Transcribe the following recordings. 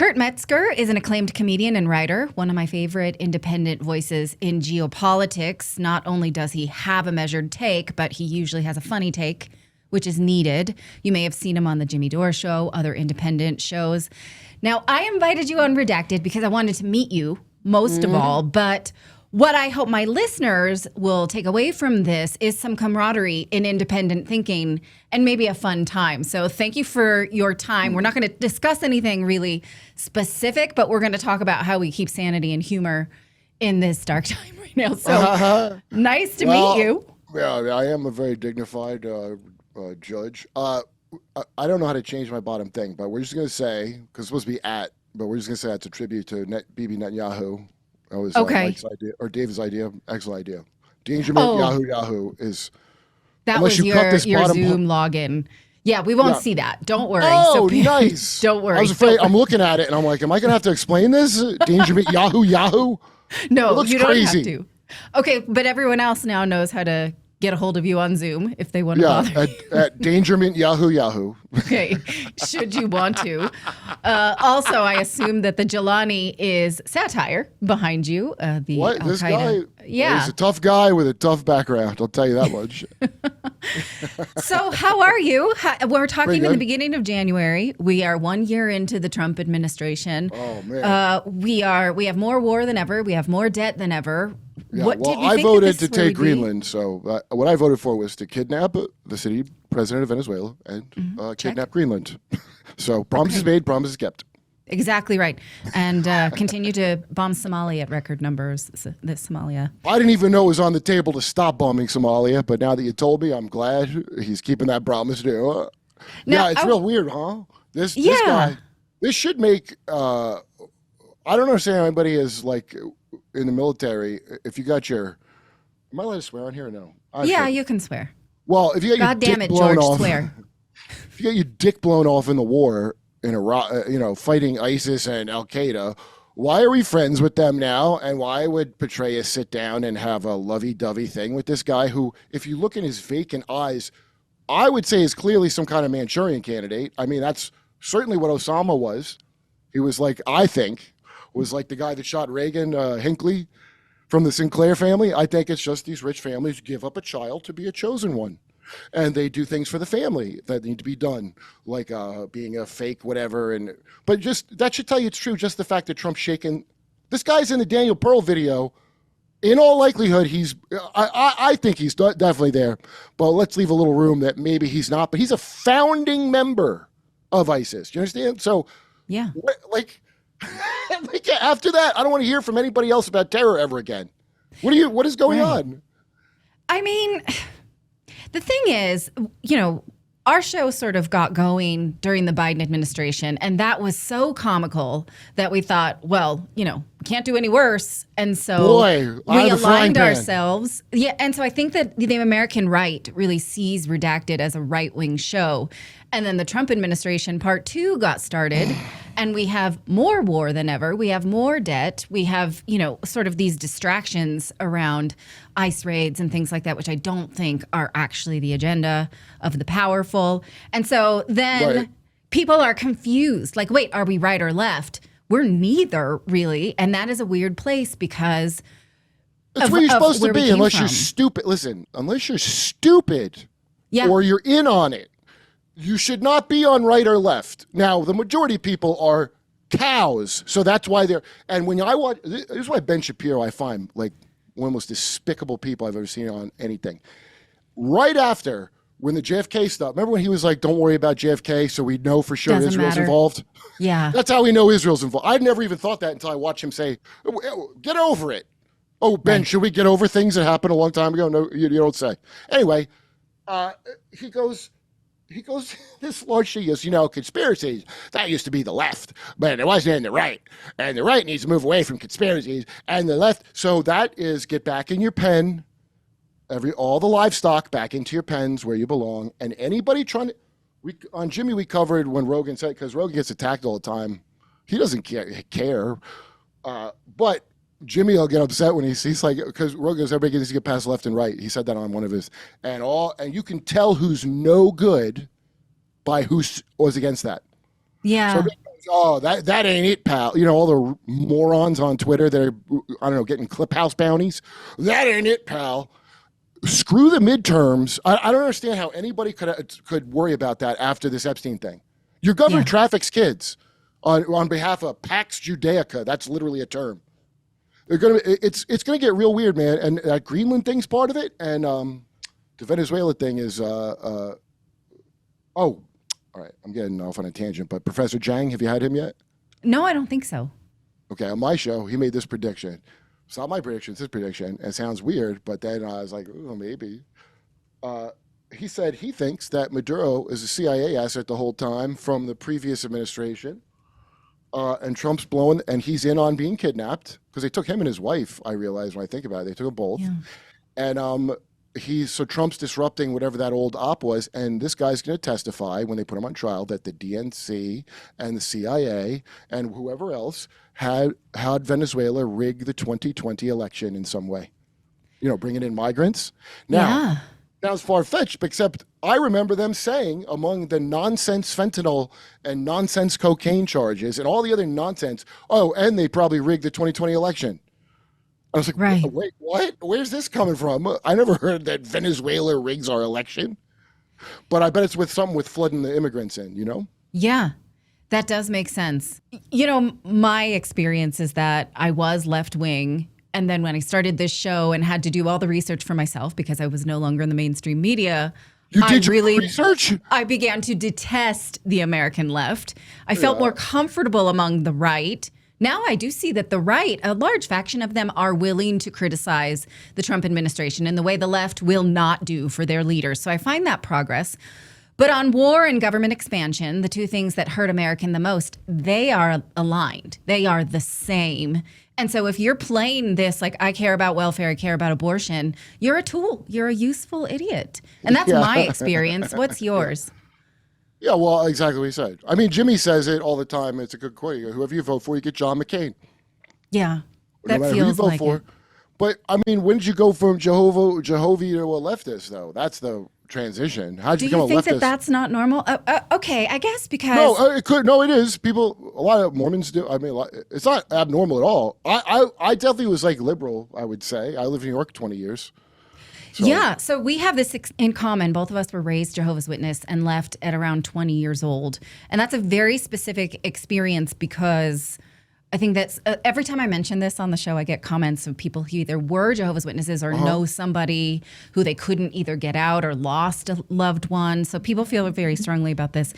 Kurt Metzger is an acclaimed comedian and writer, one of my favorite independent voices in geopolitics. Not only does he have a measured take, but he usually has a funny take, which is needed. You may have seen him on The Jimmy Dore Show, other independent shows. Now, I invited you on Redacted because I wanted to meet you, most of all, but what I hope my listeners will take away from this is some camaraderie in independent thinking and maybe a fun time. So thank you for your time. We're not going to discuss anything really specific, but we're going to talk about how we keep sanity and humor in this dark time right now. So nice to meet you. Yeah, I am a very dignified judge. I don't know how to change my bottom thing, but we're just going to say, because it's supposed to be but we're just going to say that's a tribute to Bibi Netanyahu. That was Mike's idea, or David's idea. Excellent idea. Dangerment Yahoo is. That was your Zoom login. Yeah, we won't see that. Don't worry. Oh, nice. Don't worry. I was afraid. I'm looking at it and I'm like, am I going to have to explain this? Dangerment Yahoo? No, you don't have to. Okay, but everyone else now knows how to get a hold of you on Zoom if they want to bother. At Dangerment Yahoo. Okay, should you want to. Also, I assume that the Jelani is satire behind you. What? This guy? Yeah. He's a tough guy with a tough background, I'll tell you that much. So how are you? We're talking in the beginning of January. We are 1 year into the Trump administration. Oh, man. We have more war than ever. We have more debt than ever. Yeah, what did you think I voted to take Greenland, so what I voted for was to kidnap the city president of Venezuela and kidnap Greenland. So promises made, promises kept. Exactly right. And continue to bomb Somalia at record numbers. Somalia. I didn't even know it was on the table to stop bombing Somalia, but now that you told me, I'm glad he's keeping that promise too. It's real weird, huh? This guy, this should make, I don't understand how anybody is like in the military, if you got your, am I allowed to swear on here or no? You can swear. Well, if you got God damn it, George, swear. If you got your dick blown off in the war in Iraq, fighting ISIS and Al Qaeda, why are we friends with them now? And why would Petraeus sit down and have a lovey-dovey thing with this guy who, if you look in his vacant eyes, I would say is clearly some kind of Manchurian candidate. I mean, that's certainly what Osama was. He was like, I think, was like the guy that shot Reagan, Hinckley, from the Sinclair family. I think it's just these rich families give up a child to be a chosen one. And they do things for the family that need to be done, like being a fake whatever. But just that should tell you it's true. Just the fact that Trump's shaking. This guy's in the Daniel Pearl video. In all likelihood, I think he's definitely there. But let's leave a little room that maybe he's not. But he's a founding member of ISIS. Do you understand? So, yeah. After that, I don't want to hear from anybody else about terror ever again. What is going on? I mean, the thing is, our show sort of got going during the Biden administration, and that was so comical that we thought, well, we can't do any worse. And so we aligned ourselves. Yeah, and so I think that the American right really sees Redacted as a right-wing show. And then the Trump administration part 2 got started, and we have more war than ever. We have more debt. We have, sort of these distractions around ICE raids and things like that, which I don't think are actually the agenda of the powerful. And so then people are confused. Like, wait, are we right or left? We're neither, really. And that is a weird place because it's where you're supposed to be unless you're stupid. Listen, unless you're stupid or you're in on it. You should not be on right or left. Now, the majority of people are cows, so that's why they're. And when I watch, this is why Ben Shapiro I find like one of the most despicable people I've ever seen on anything. Right after when the JFK stuff, remember when he was like, "Don't worry about JFK," so we know for sure Israel's involved. Yeah, that's how we know Israel's involved. I'd never even thought that until I watched him say, "Get over it." Oh, Ben, should we get over things that happened a long time ago? No, you don't say. Anyway, he goes, this large she goes, conspiracies, that used to be the left, but it wasn't in the right. And the right needs to move away from conspiracies and the left. So that is get back in your pen, all the livestock back into your pens where you belong. And anybody on Jimmy, we covered when Rogan said, because Rogan gets attacked all the time. He doesn't care. But Jimmy will get upset when he sees because Rogan goes, everybody needs to get past left and right. He said that on one of his, and you can tell who's no good by who was against that. Yeah. So Oh, that ain't it, pal. You know, all the morons on Twitter that are, I don't know, getting clip house bounties. That ain't it, pal. Screw the midterms. I don't understand how anybody could worry about that after this Epstein thing. Your governor Yeah. traffics kids on behalf of Pax Judaica. That's literally a term. It's gonna get real weird, man. And that Greenland thing's part of it, and the Venezuela thing is oh, all right, I'm getting off on a tangent, but Professor Jang, have you had him yet? No, I don't think so. Okay, on my show, he made this prediction. It's not my prediction, it's his prediction. It sounds weird, but then I was like, oh, maybe. He said he thinks that Maduro is a CIA asset the whole time from the previous administration. And Trump's blowing, and he's in on being kidnapped because they took him and his wife, I realize when I think about it. They took them both. Yeah. And so Trump's disrupting whatever that old op was, and this guy's going to testify when they put him on trial that the DNC and the CIA and whoever else had Venezuela rig the 2020 election in some way. You know, bringing in migrants. Now, Yeah. sounds far-fetched, except I remember them saying among the nonsense fentanyl and nonsense cocaine charges and all the other nonsense, oh, and they probably rigged the 2020 election. I was like, Right. wait, what? Where's this coming from? I never heard that Venezuela rigs our election. But I bet it's with something with flooding the immigrants in, you know? Yeah, that does make sense. You know, my experience is that I was left wing. And then when I started this show and had to do all the research for myself because I was no longer in the mainstream media, You did your research? I began to detest the American left. I felt more comfortable among the right. Now I do see that the right, a large faction of them, are willing to criticize the Trump administration in the way the left will not do for their leaders. So I find that progress. But on war and government expansion, the two things that hurt American the most, they are aligned. They are the same. And so if you're playing this, like, I care about welfare, I care about abortion, you're a tool. You're a useful idiot. And that's my experience. What's yours? Yeah, well, exactly what he said. I mean, Jimmy says it all the time. It's a good quote. Whoever you vote for, you get John McCain. Yeah, No that matter who you feels vote like for. it. But, I mean, when did you go from Jehovah to a leftist, though? That's the transition. How'd Do you become you a think leftist? that that's not normal? Okay, I guess because No, it could. No, it is. People, a lot of Mormons do. I mean, it's not abnormal at all. I definitely was like liberal, I would say. I lived in New York 20 years. So, yeah, so we have this in common. Both of us were raised Jehovah's Witness and left at around 20 years old. And that's a very specific experience because I think that's every time I mention this on the show, I get comments of people who either were Jehovah's Witnesses or know somebody who they couldn't either get out or lost a loved one. So people feel very strongly about this.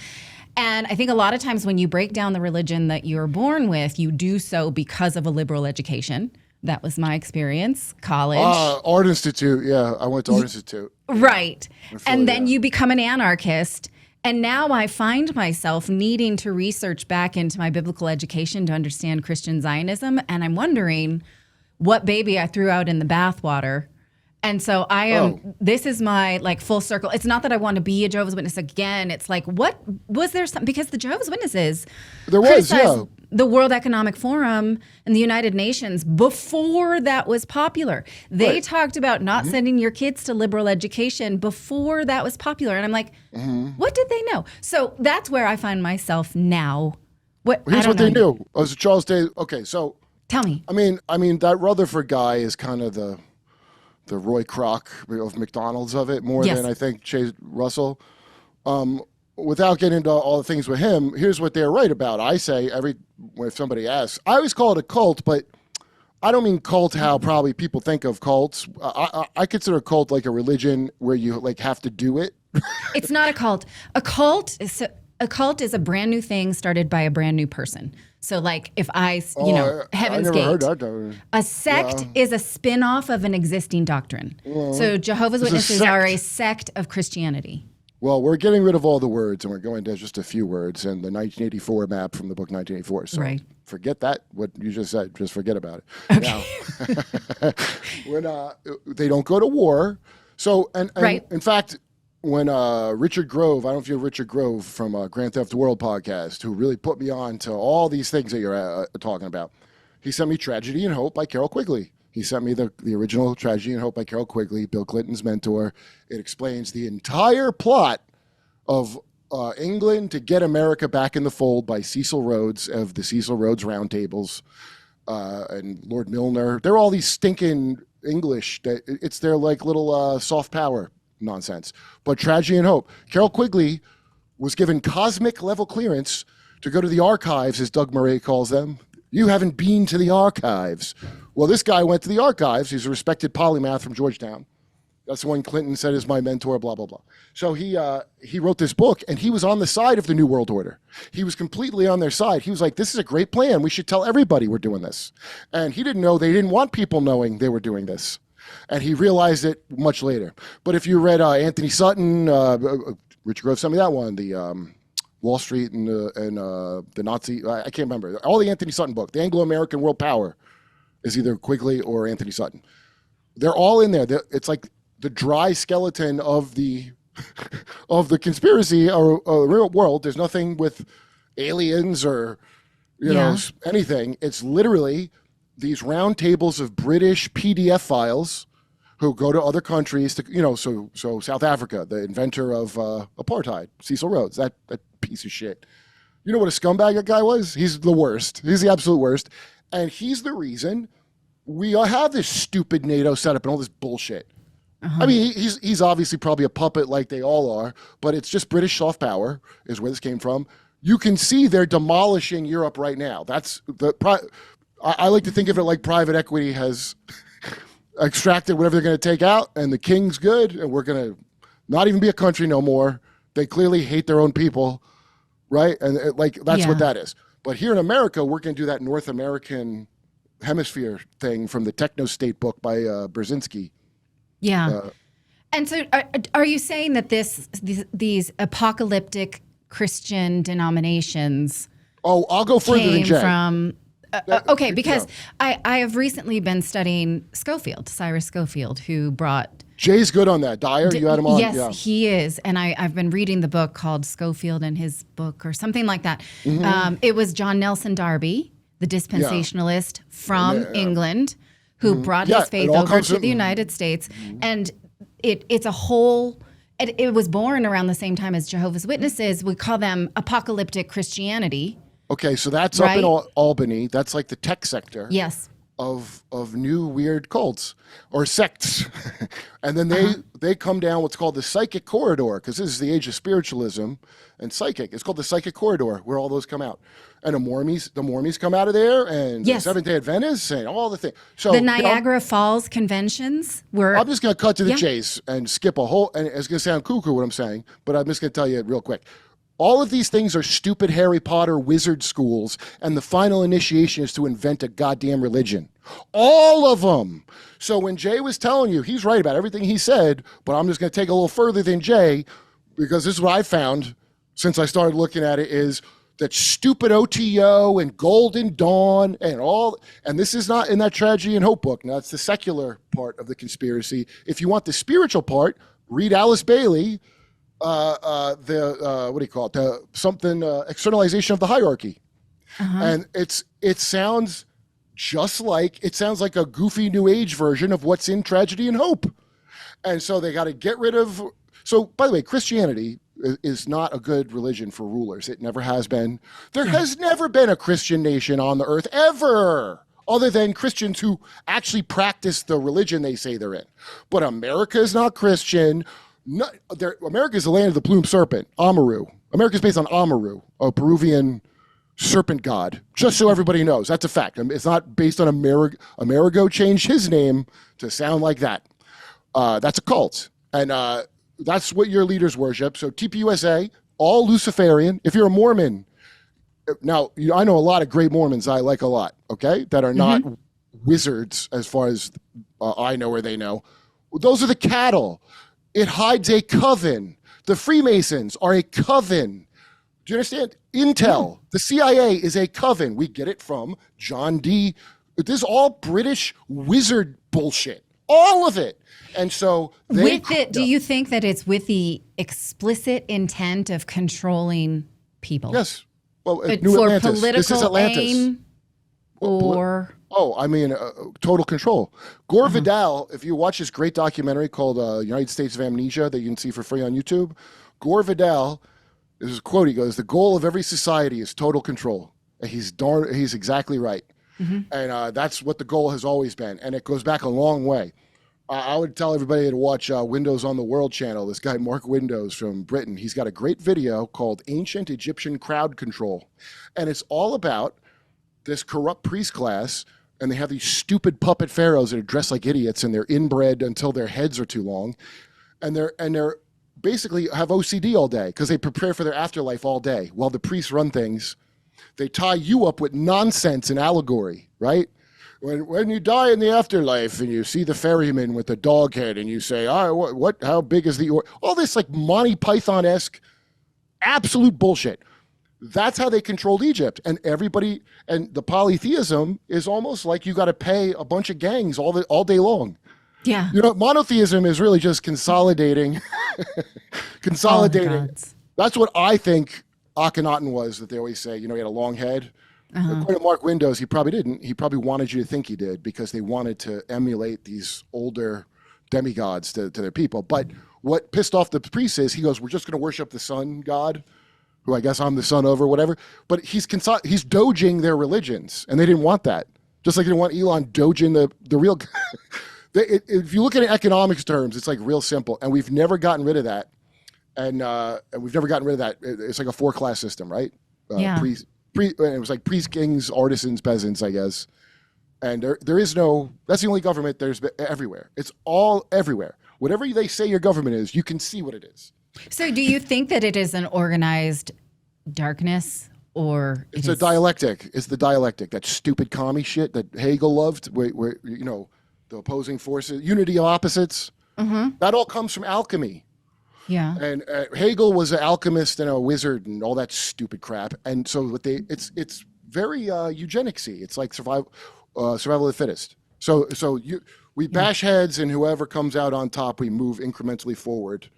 And I think a lot of times when you break down the religion that you're born with, you do so because of a liberal education. That was my experience. College. Art Institute. Yeah, I went to Art Institute. Right. And then yeah. you become an anarchist. And now I find myself needing to research back into my biblical education to understand Christian Zionism. And I'm wondering what baby I threw out in the bathwater. And so I am, this is my like full circle. It's not that I want to be a Jehovah's Witness again. It's like, what was there something, because the Jehovah's Witnesses criticized the World Economic Forum and the United Nations before that was popular. They talked about not sending your kids to liberal education before that was popular. And I'm like, what did they know? So that's where I find myself now. Here's what they knew. It was Charles Day. Okay, so Tell me. I mean that Rutherford guy is kind of the Roy Kroc of McDonald's of it more than I think Chase Russell. Without getting into all the things with him, here's what they're right about. I say if somebody asks, I always call it a cult, but I don't mean cult how probably people think of cults. I consider a cult like a religion where you like have to do it. It's not a cult. A cult is a brand new thing started by a brand new person. So like if Heaven's I never Gate. heard that though. A sect is a spin-off of an existing doctrine. So Jehovah's Witnesses are a sect of Christianity. Well, we're getting rid of all the words, and we're going to just a few words and the 1984 map from the book 1984. So forget that, what you just said. Just forget about it. Okay. Now, they don't go to war. So, and in fact, when Richard Grove, I don't know if you know Richard Grove from Grand Theft World podcast, who really put me on to all these things that you're talking about, he sent me Tragedy and Hope by Carol Quigley. He sent me the original Tragedy and Hope by Carol Quigley, Bill Clinton's mentor. It explains the entire plot of England to get America back in the fold by Cecil Rhodes of the Cecil Rhodes Roundtables and Lord Milner. They're all these stinking English. It's their like little soft power nonsense. But tragedy and hope. Carol Quigley was given cosmic level clearance to go to the archives, as Doug Murray calls them. You haven't been to the archives. Well, this guy went to the archives. He's a respected polymath from Georgetown. That's the one Clinton said is my mentor, blah, blah, blah. So he wrote this book, and he was on the side of the New World Order. He was completely on their side. He was like, this is a great plan. We should tell everybody we're doing this. And he didn't know they didn't want people knowing they were doing this. And he realized it much later. But if you read Anthony Sutton, Richard Grove sent me that one, the Wall Street and the Nazi, I can't remember. All the Anthony Sutton book, the Anglo-American World Power is either Quigley or Anthony Sutton. They're all in there. It's like the dry skeleton of the of the conspiracy or real world. There's nothing with aliens or you know anything. It's literally these round tables of British PDF files who go to other countries to so South Africa, the inventor of apartheid, Cecil Rhodes, that piece of shit. You know what a scumbag that guy was? He's the worst. He's the absolute worst, and he's the reason we have this stupid NATO setup and all this bullshit. I mean, he's obviously probably a puppet like they all are, but it's just British soft power is where this came from. You can see they're demolishing Europe right now. I like to think of it like private equity has extracted whatever they're going to take out, and the king's good, and we're going to not even be a country no more. They clearly hate their own people, right? And that's what that is. But here in America, we're going to do that North American hemisphere thing from the Techno State book by Brzezinski. Yeah. And so are you saying that these apocalyptic Christian denominations I'll go further than Jay. From okay, because I have recently been studying Cyrus Scofield, who brought Jay's good on that. Dyer, you had him on? Yes, he is. And I've been reading the book called Scofield and His Book or something like that. Mm-hmm. It was John Nelson Darby, the dispensationalist from England, who brought his faith over to the United States. And it's a whole... It was born around the same time as Jehovah's Witnesses. We call them apocalyptic Christianity. Okay, so that's up in Albany. That's like the tech sector. Yes. Of new weird cults or sects. And then they come down what's called the psychic corridor, because this is the age of spiritualism and psychic. It's called the psychic corridor, where all those come out. And the Mormons come out of there, and the Seventh-day Adventists, and all the things. So the Niagara Falls conventions were... I'm just going to cut to the chase and skip a whole... And it's going to sound cuckoo what I'm saying, but I'm just going to tell you it real quick. All of these things are stupid Harry Potter wizard schools, and the final initiation is to invent a goddamn religion. All of them. So when Jay was telling you, he's right about everything he said, but I'm just going to take a little further than Jay, because this is what I found since I started looking at it, is that stupid OTO and Golden Dawn and all, and this is not in that Tragedy and Hope book. Now, it's the secular part of the conspiracy. If you want the spiritual part, read Alice Bailey, what do you call it? Externalization of the hierarchy. And it sounds like a goofy new age version of what's in Tragedy and Hope. And so they got to get rid of, so by the way, Christianity is not a good religion for rulers. It never has been. There has never been a Christian nation on the earth ever, other than Christians who actually practice the religion they say they're in. But America is not Christian. America is the land of the plumed serpent, Amaru. America is based on Amaru, a Peruvian serpent god, just so everybody knows. That's a fact. It's not based on Amerigo changed his name to sound like that. That's a cult. And that's what your leaders worship. So TPUSA, all Luciferian. If you're a Mormon, now, I know a lot of great Mormons I like a lot, okay, that are not wizards as far as I know or they know. Those are the cattle. It hides a coven. The Freemasons are a coven. Do you understand? Intel, the CIA is a coven. We get it from John D. This is all British wizard bullshit. All of it. And so do you think that it's with the explicit intent of controlling people? Yes. Well, for Atlantis. Political this is Atlantis. aim or... total control. Gore Vidal, if you watch this great documentary called United States of Amnesia that you can see for free on YouTube, Gore Vidal This is a quote. He goes, "The goal of every society is total control." And he's exactly right. And that's what the goal has always been. And it goes back a long way. I would tell everybody to watch Windows on the World channel. This guy, Mark Windows from Britain, he's got a great video called Ancient Egyptian Crowd Control. And it's all about this corrupt priest class, and they have these stupid puppet pharaohs that are dressed like idiots, and they're inbred until their heads are too long. And they're basically have OCD all day because they prepare for their afterlife all day while the priests run things. They tie you up with nonsense and allegory, right? When you die in the afterlife and you see the ferryman with the dog head and you say, how big is the all this like Monty Python-esque absolute bullshit. That's how they controlled Egypt. And everybody, and the polytheism is almost like you got to pay a bunch of gangs all day long. Yeah. Monotheism is really just consolidating. Consolidating. That's what I think Akhenaten was, that they always say, he had a long head. According to Mark Windows, he probably didn't. He probably wanted you to think he did because they wanted to emulate these older demigods to their people. But what pissed off the priests is he goes, we're just going to worship the sun god, who I guess I'm the son of or whatever. But he's doging their religions, and they didn't want that. Just like they didn't want Elon doging the real. If you look at it in economics terms, it's like real simple, and we've never gotten rid of that. And we've never gotten rid of that. It's like a 4-class system, right? Yeah. It was like priests, kings, artisans, peasants, I guess. And there is no, that's the only government there's everywhere. It's all everywhere. Whatever they say your government is, you can see what it is. So do you think that it is an organized darkness, or it's a dialectic? It's the dialectic, that stupid commie shit that Hegel loved, where the opposing forces, unity of opposites. That all comes from alchemy. Yeah. And Hegel was an alchemist and a wizard and all that stupid crap. And so it's very eugenicsy. It's like survival of the fittest. So we bash heads, and whoever comes out on top, we move incrementally forward,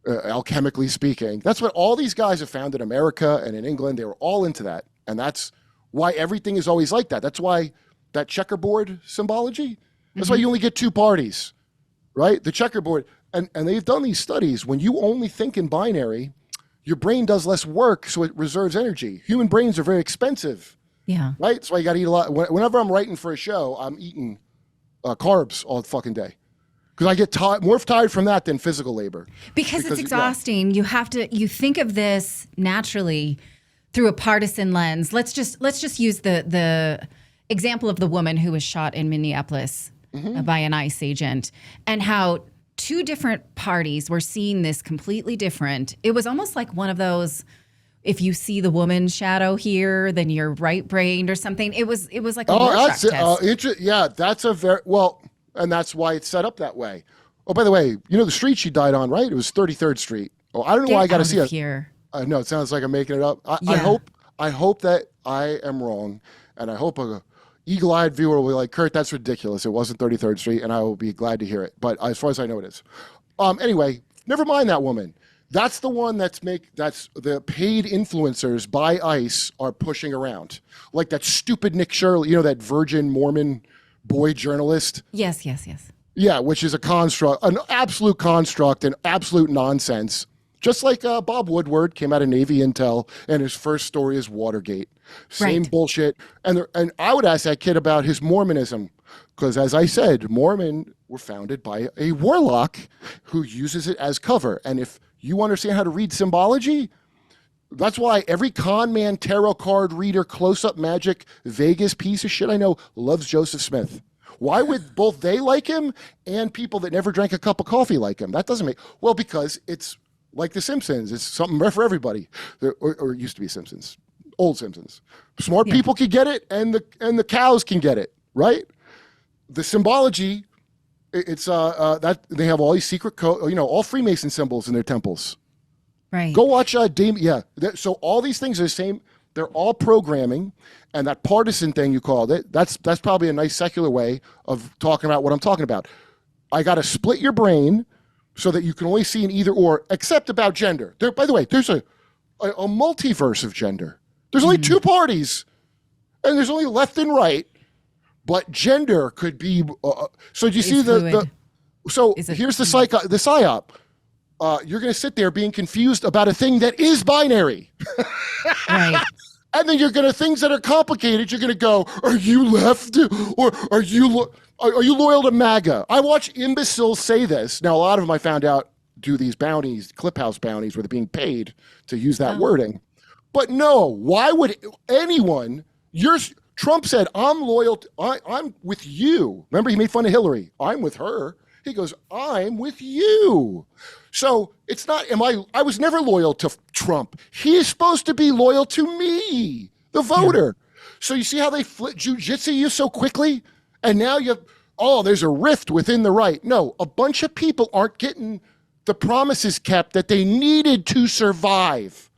alchemically speaking. That's what all these guys have found in America and in England. They were all into that. And that's why everything is always like that. That's why that checkerboard symbology, that's why you only get 2 parties, right? The checkerboard. And they've done these studies. When you only think in binary, your brain does less work, so it reserves energy. Human brains are very expensive. Yeah. Right? That's why you got to eat a lot. Whenever I'm writing for a show, I'm eating carbs all fucking day. Because I get more tired from that than physical labor. Because it's exhausting. Yeah. You think of this naturally through a partisan lens. Let's just use the example of the woman who was shot in Minneapolis by an ICE agent, and how 2 different parties were seeing this completely different. It was almost like one of those, if you see the woman shadow here, then you're right-brained or something. It was like a Rorschach test. Yeah, that's a very, well, and that's why it's set up that way. Oh, by the way, the street she died on, right? It was 33rd Street. Oh, I don't know why I got to see it. Here. I know, it sounds like I'm making it up. I hope that I am wrong, and I hope a eagle-eyed viewer will be like, Kurt, that's ridiculous. It wasn't 33rd Street, and I will be glad to hear it. But as far as I know, it is. Anyway, never mind that woman. That's the one that's the paid influencers by ICE are pushing around. Like that stupid Nick Shirley, that virgin Mormon boy journalist. Yes. Yeah, which is a construct, an absolute construct and absolute nonsense. Just like Bob Woodward came out of Navy Intel, and his first story is Watergate. Same bullshit. And I would ask that kid about his Mormonism, because as I said, Mormon were founded by a warlock who uses it as cover. And if you understand how to read symbology, that's why every con man, tarot card reader, close-up magic, Vegas piece of shit I know loves Joseph Smith. Why would both they like him and people that never drank a cup of coffee like him? That doesn't make... Well, because it's like The Simpsons. It's something for everybody. Or it used to be Simpsons. Old Simpsons. Smart people can get it, and the cows can get it, right? The symbology, it's that they have all these secret all Freemason symbols in their temples. Right. Go watch Damien. Yeah. So all these things are the same. They're all programming, and that partisan thing you called it, that's probably a nice secular way of talking about what I'm talking about. I got to split your brain so that you can only see an either or, except about gender. By the way, there's a multiverse of gender. There's only 2 parties, and there's only left and right, but gender could be. So do you see the? So here's the psyop. you're going to sit there being confused about a thing that is binary. Right. And then things that are complicated, you're going to go, are you left or are you loyal to MAGA? I watch imbeciles say this. Now, a lot of them I found out do these bounties, Clip House bounties, where they're being paid to use that wording. But no, why would anyone, Trump said, I'm loyal, I'm with you. Remember, he made fun of Hillary. I'm with her. He goes, I'm with you. So it's not, I was never loyal to Trump. He is supposed to be loyal to me, the voter. Yeah. So you see how they jujitsu you so quickly? And now there's a rift within the right. No, a bunch of people aren't getting the promises kept that they needed to survive.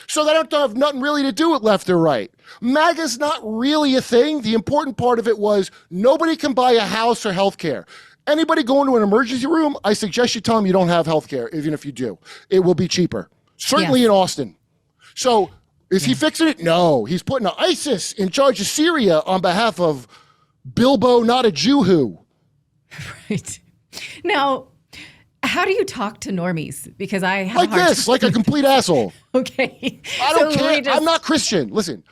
So they don't have nothing really to do with left or right. MAGA's not really a thing. The important part of it was nobody can buy a house or health care. Anybody going to an emergency room, I suggest you tell them you don't have health care, even if you do. It will be cheaper. Certainly in Austin. So is he fixing it? No. He's putting ISIS in charge of Syria on behalf of Bilbo, not a Jew who. Right. Now, how do you talk to normies? Because I have like a complete asshole. Okay. I don't care. I'm not Christian. Listen.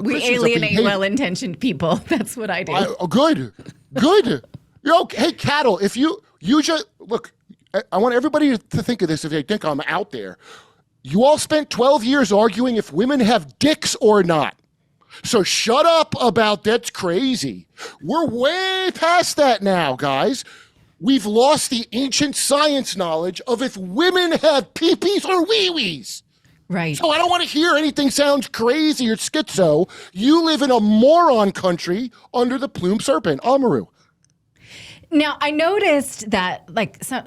We alienate well-intentioned people. That's what I do. Good. Hey, cattle, if you just, look, I want everybody to think of this if they think I'm out there. You all spent 12 years arguing if women have dicks or not. So shut up about that's crazy. We're way past that now, guys. We've lost the ancient science knowledge of if women have pee-pees or wee-wees. Right. So I don't want to hear anything sounds crazy or schizo. You live in a moron country under the plumed serpent, Amaru. Now, I noticed that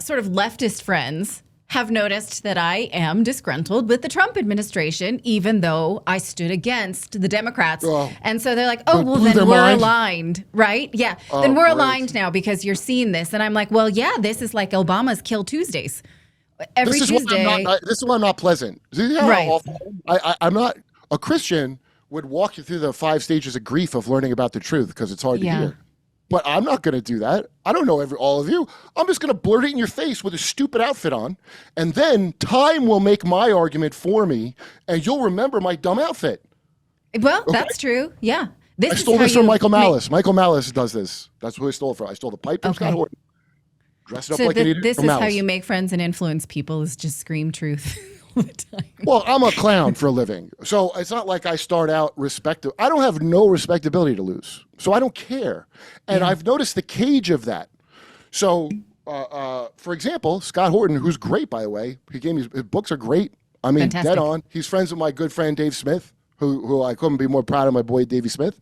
sort of leftist friends have noticed that I am disgruntled with the Trump administration, even though I stood against the Democrats. And so they're like, then we're aligned, right? Yeah, then we're aligned now because you're seeing this. And I'm like, well, yeah, this is like Obama's Kill Tuesdays. Every Tuesday. This is why I'm not pleasant. Right. I'm not, a Christian would walk you through the 5 stages of grief of learning about the truth because it's hard to hear. But I'm not going to do that. I don't know all of you. I'm just going to blurt it in your face with a stupid outfit on. And then time will make my argument for me, and you'll remember my dumb outfit. Well, that's true. Yeah. I stole this from Michael Malice. Michael Malice does this. That's who I stole it from. I stole the pipe from Scott Horton. Dressed up like an idiot. This is how you make friends and influence people, is just scream truth all the time. Well, I'm a clown for a living. So it's not like I start out respectable. I don't have no respectability to lose. So I don't care. And I've noticed the cage of that. So, for example, Scott Horton, who's great, by the way, his books are great. I mean, fantastic. Dead on. He's friends with my good friend Dave Smith, who I couldn't be more proud of, my boy Davey Smith.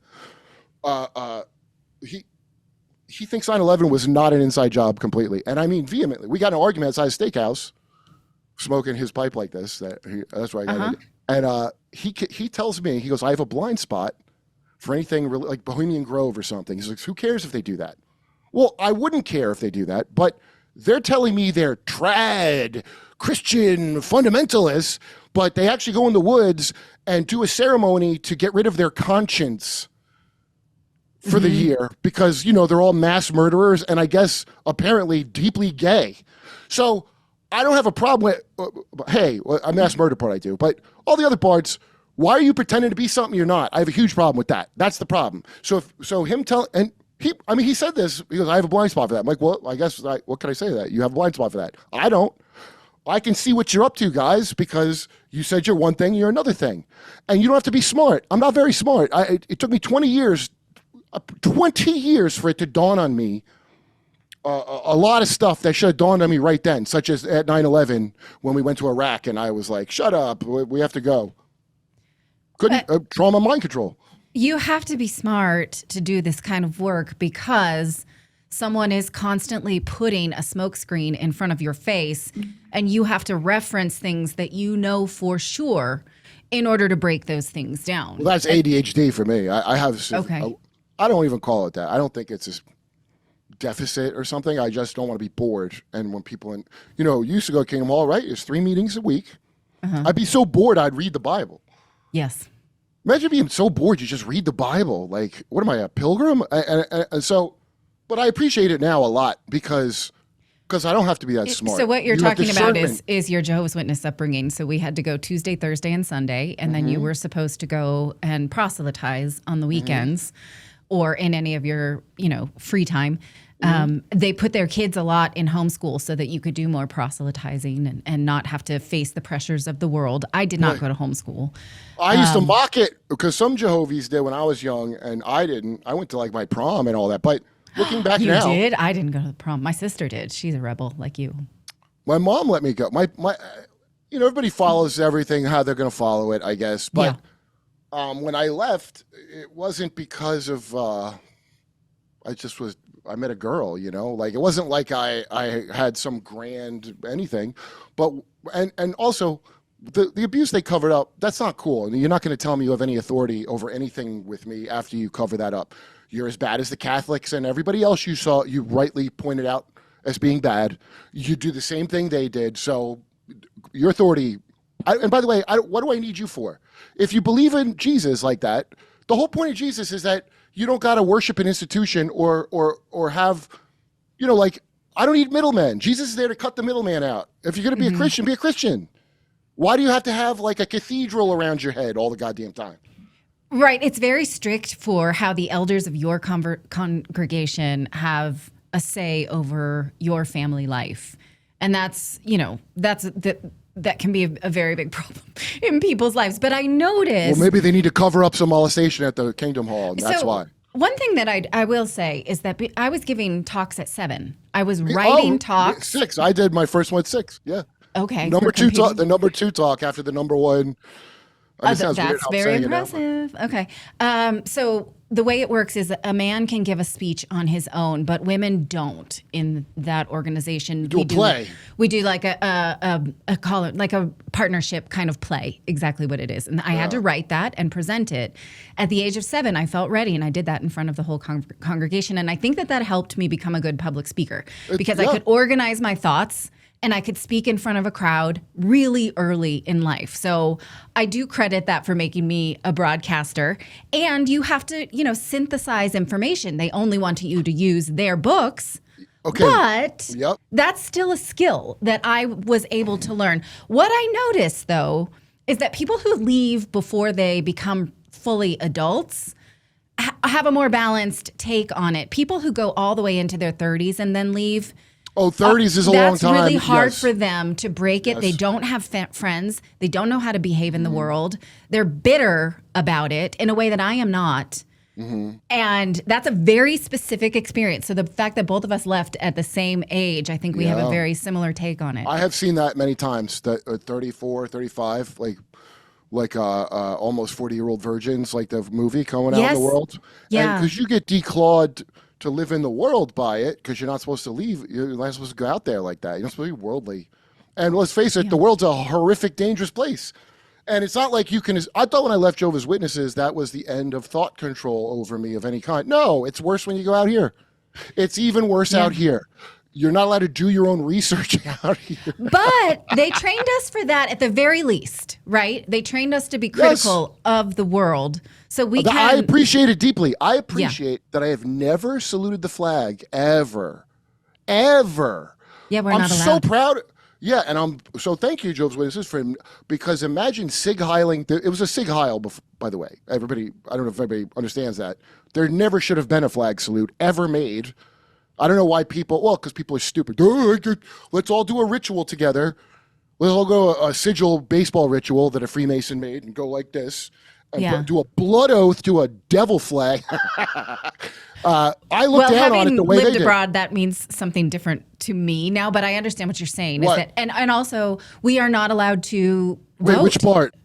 He thinks 9/11 was not an inside job completely. And I mean vehemently. We got an argument outside a steakhouse, smoking his pipe like this. That's why I got it. And he tells me, he goes, I have a blind spot for anything really, like Bohemian Grove or something. He's like, who cares if they do that? Well, I wouldn't care if they do that, but they're telling me they're trad Christian fundamentalists, but they actually go in the woods and do a ceremony to get rid of their conscience for the year because, they're all mass murderers and I guess apparently deeply gay. So I don't have a problem with, a mass murder part I do, but all the other parts, why are you pretending to be something you're not? I have a huge problem with that. That's the problem. So him telling, and he said this, he goes, I have a blind spot for that. I'm like, well, I guess, what can I say to that? You have a blind spot for that. I don't. I can see what you're up to, guys, because you said you're one thing, you're another thing. And you don't have to be smart. I'm not very smart. It took me 20 years for it to dawn on me a lot of stuff that should have dawned on me right then, such as at 9/11 when we went to Iraq and I was like, shut up, we have to go. Trauma mind control. You have to be smart to do this kind of work because someone is constantly putting a smokescreen in front of your face and you have to reference things that you know for sure in order to break those things down. Well, that's ADHD for me. I have. Okay. I don't even call it that. I don't think it's a deficit or something. I just don't want to be bored. And when people, used to go to Kingdom Hall, right? There's 3 meetings a week. I'd be so bored I'd read the Bible. Yes. Imagine being so bored you just read the Bible. Like, what am I, a pilgrim? And so, but I appreciate it now a lot because Because I don't have to be that smart. So what you're You have talking about discernment. is your Jehovah's Witness upbringing. So we had to go Tuesday, Thursday, and Sunday, and then you were supposed to go and proselytize on the weekends or in any of your, free time. They put their kids a lot in homeschool so that you could do more proselytizing and not have to face the pressures of the world. I did not go to homeschool. I used to mock it because some Jehovah's did when I was young, and I didn't. I went to like my prom and all that. But looking back You now, did? I didn't go to the prom. My sister did. She's a rebel like you. my mom let me go. My everybody follows everything how they're going to follow it, I guess. But when I left, it wasn't because of I met a girl, like it wasn't like I had some grand anything, but and also the abuse they covered up, that's not cool. And you're not going to tell me you have any authority over anything with me after you cover that up. You're as bad as the Catholics and everybody else you rightly pointed out as being bad. You do the same thing they did. So your authority, and by the way, what do I need you for? If you believe in Jesus like that, the whole point of Jesus is that you don't got to worship an institution or have, like, I don't need middlemen. Jesus is there to cut the middleman out. If you're going to be a Christian, be a Christian. Why do you have to have like a cathedral around your head all the goddamn time? Right. It's very strict for how the elders of your congregation have a say over your family life. And that can be a very big problem in people's lives. But I noticed... Well, maybe they need to cover up some molestation at the Kingdom Hall. And that's why. One thing that I will say is that I was giving talks at 7. I was writing talks. 6. I did my first one at 6. Yeah. Okay. Number 2 talk. The number 2 talk after the number 1. That's very impressive. Okay. So the way it works is a man can give a speech on his own, but women don't in that organization. We do like a call it like a partnership kind of play, exactly what it is. And I had to write that and present it. At the age of 7, I felt ready, and I did that in front of the whole congregation. And I think that helped me become a good public speaker because I could organize my thoughts. And I could speak in front of a crowd really early in life. So I do credit that for making me a broadcaster. And you have to, synthesize information. They only want you to use their books. Okay. But that's still a skill that I was able to learn. What I noticed, though, is that people who leave before they become fully adults have a more balanced take on it. People who go all the way into their 30s and then leave... 30s is a long time. That's really hard for them to break it. They don't have friends. They don't know how to behave in the world. They're bitter about it in a way that I am not. And that's a very specific experience. So the fact that both of us left at the same age, I think we have a very similar take on it. I have seen that many times, that 34, 35, like almost 40-year-old virgins, like the movie coming out in the world. Yeah. Because you get declawed to live in the world by it, because you're not supposed to leave. You're not supposed to go out there like that. You're not supposed to be worldly. And let's face it, the world's a horrific, dangerous place. And it's not like you can... I thought when I left Jehovah's Witnesses, that was the end of thought control over me of any kind. No, it's worse when you go out here. It's even worse out here. You're not allowed to do your own research out here. But they trained us for that at the very least, right? They trained us to be critical of the world. So we can... I appreciate it deeply. I appreciate that I have never saluted the flag, ever. Ever. Yeah, we're not allowed. I'm so proud. Yeah, and so thank you, Jehovah's Witnesses, because imagine Sig Heiling. It was a Sig Heil, by the way. Everybody, I don't know if everybody understands that. There never should have been a flag salute ever made. I don't know why because people are stupid. Let's all do a ritual together. Let's all go a sigil baseball ritual that a Freemason made and go like this. And do a blood oath to a devil flag. I look down on it the way they did. Having lived abroad, that means something different to me now, but I understand what you're saying. What? Is that, and also, we are not allowed to vote. Wait, which part?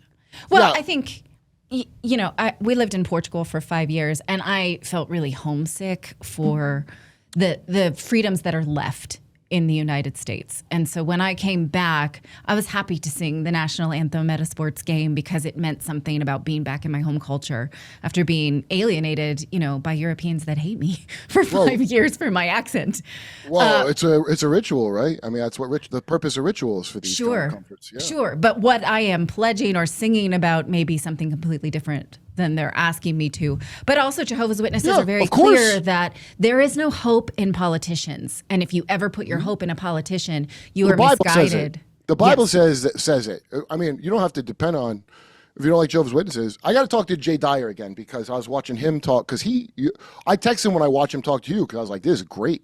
Well, I think... we lived in Portugal for 5 years, and I felt really homesick for the freedoms that are left in the United States. And so when I came back, I was happy to sing the national anthem at a sports game because it meant something about being back in my home culture after being alienated, by Europeans that hate me for 5 years for my accent. Well, it's a ritual, right? I mean, that's what the purpose of rituals for these kind of comforts. Yeah. Sure. But what I am pledging or singing about may be something completely different than they're asking me to. But also Jehovah's Witnesses Yeah, are very of course. clear that there is no hope in politicians. And if you ever put your hope in a politician, you are Bible says it. misguided. The Bible Yes. says it. I mean, you don't have to depend on, if you don't like Jehovah's Witnesses. I got to talk to Jay Dyer again because I was watching him talk. Because I text him when I watch him talk to you because I was like, this is great.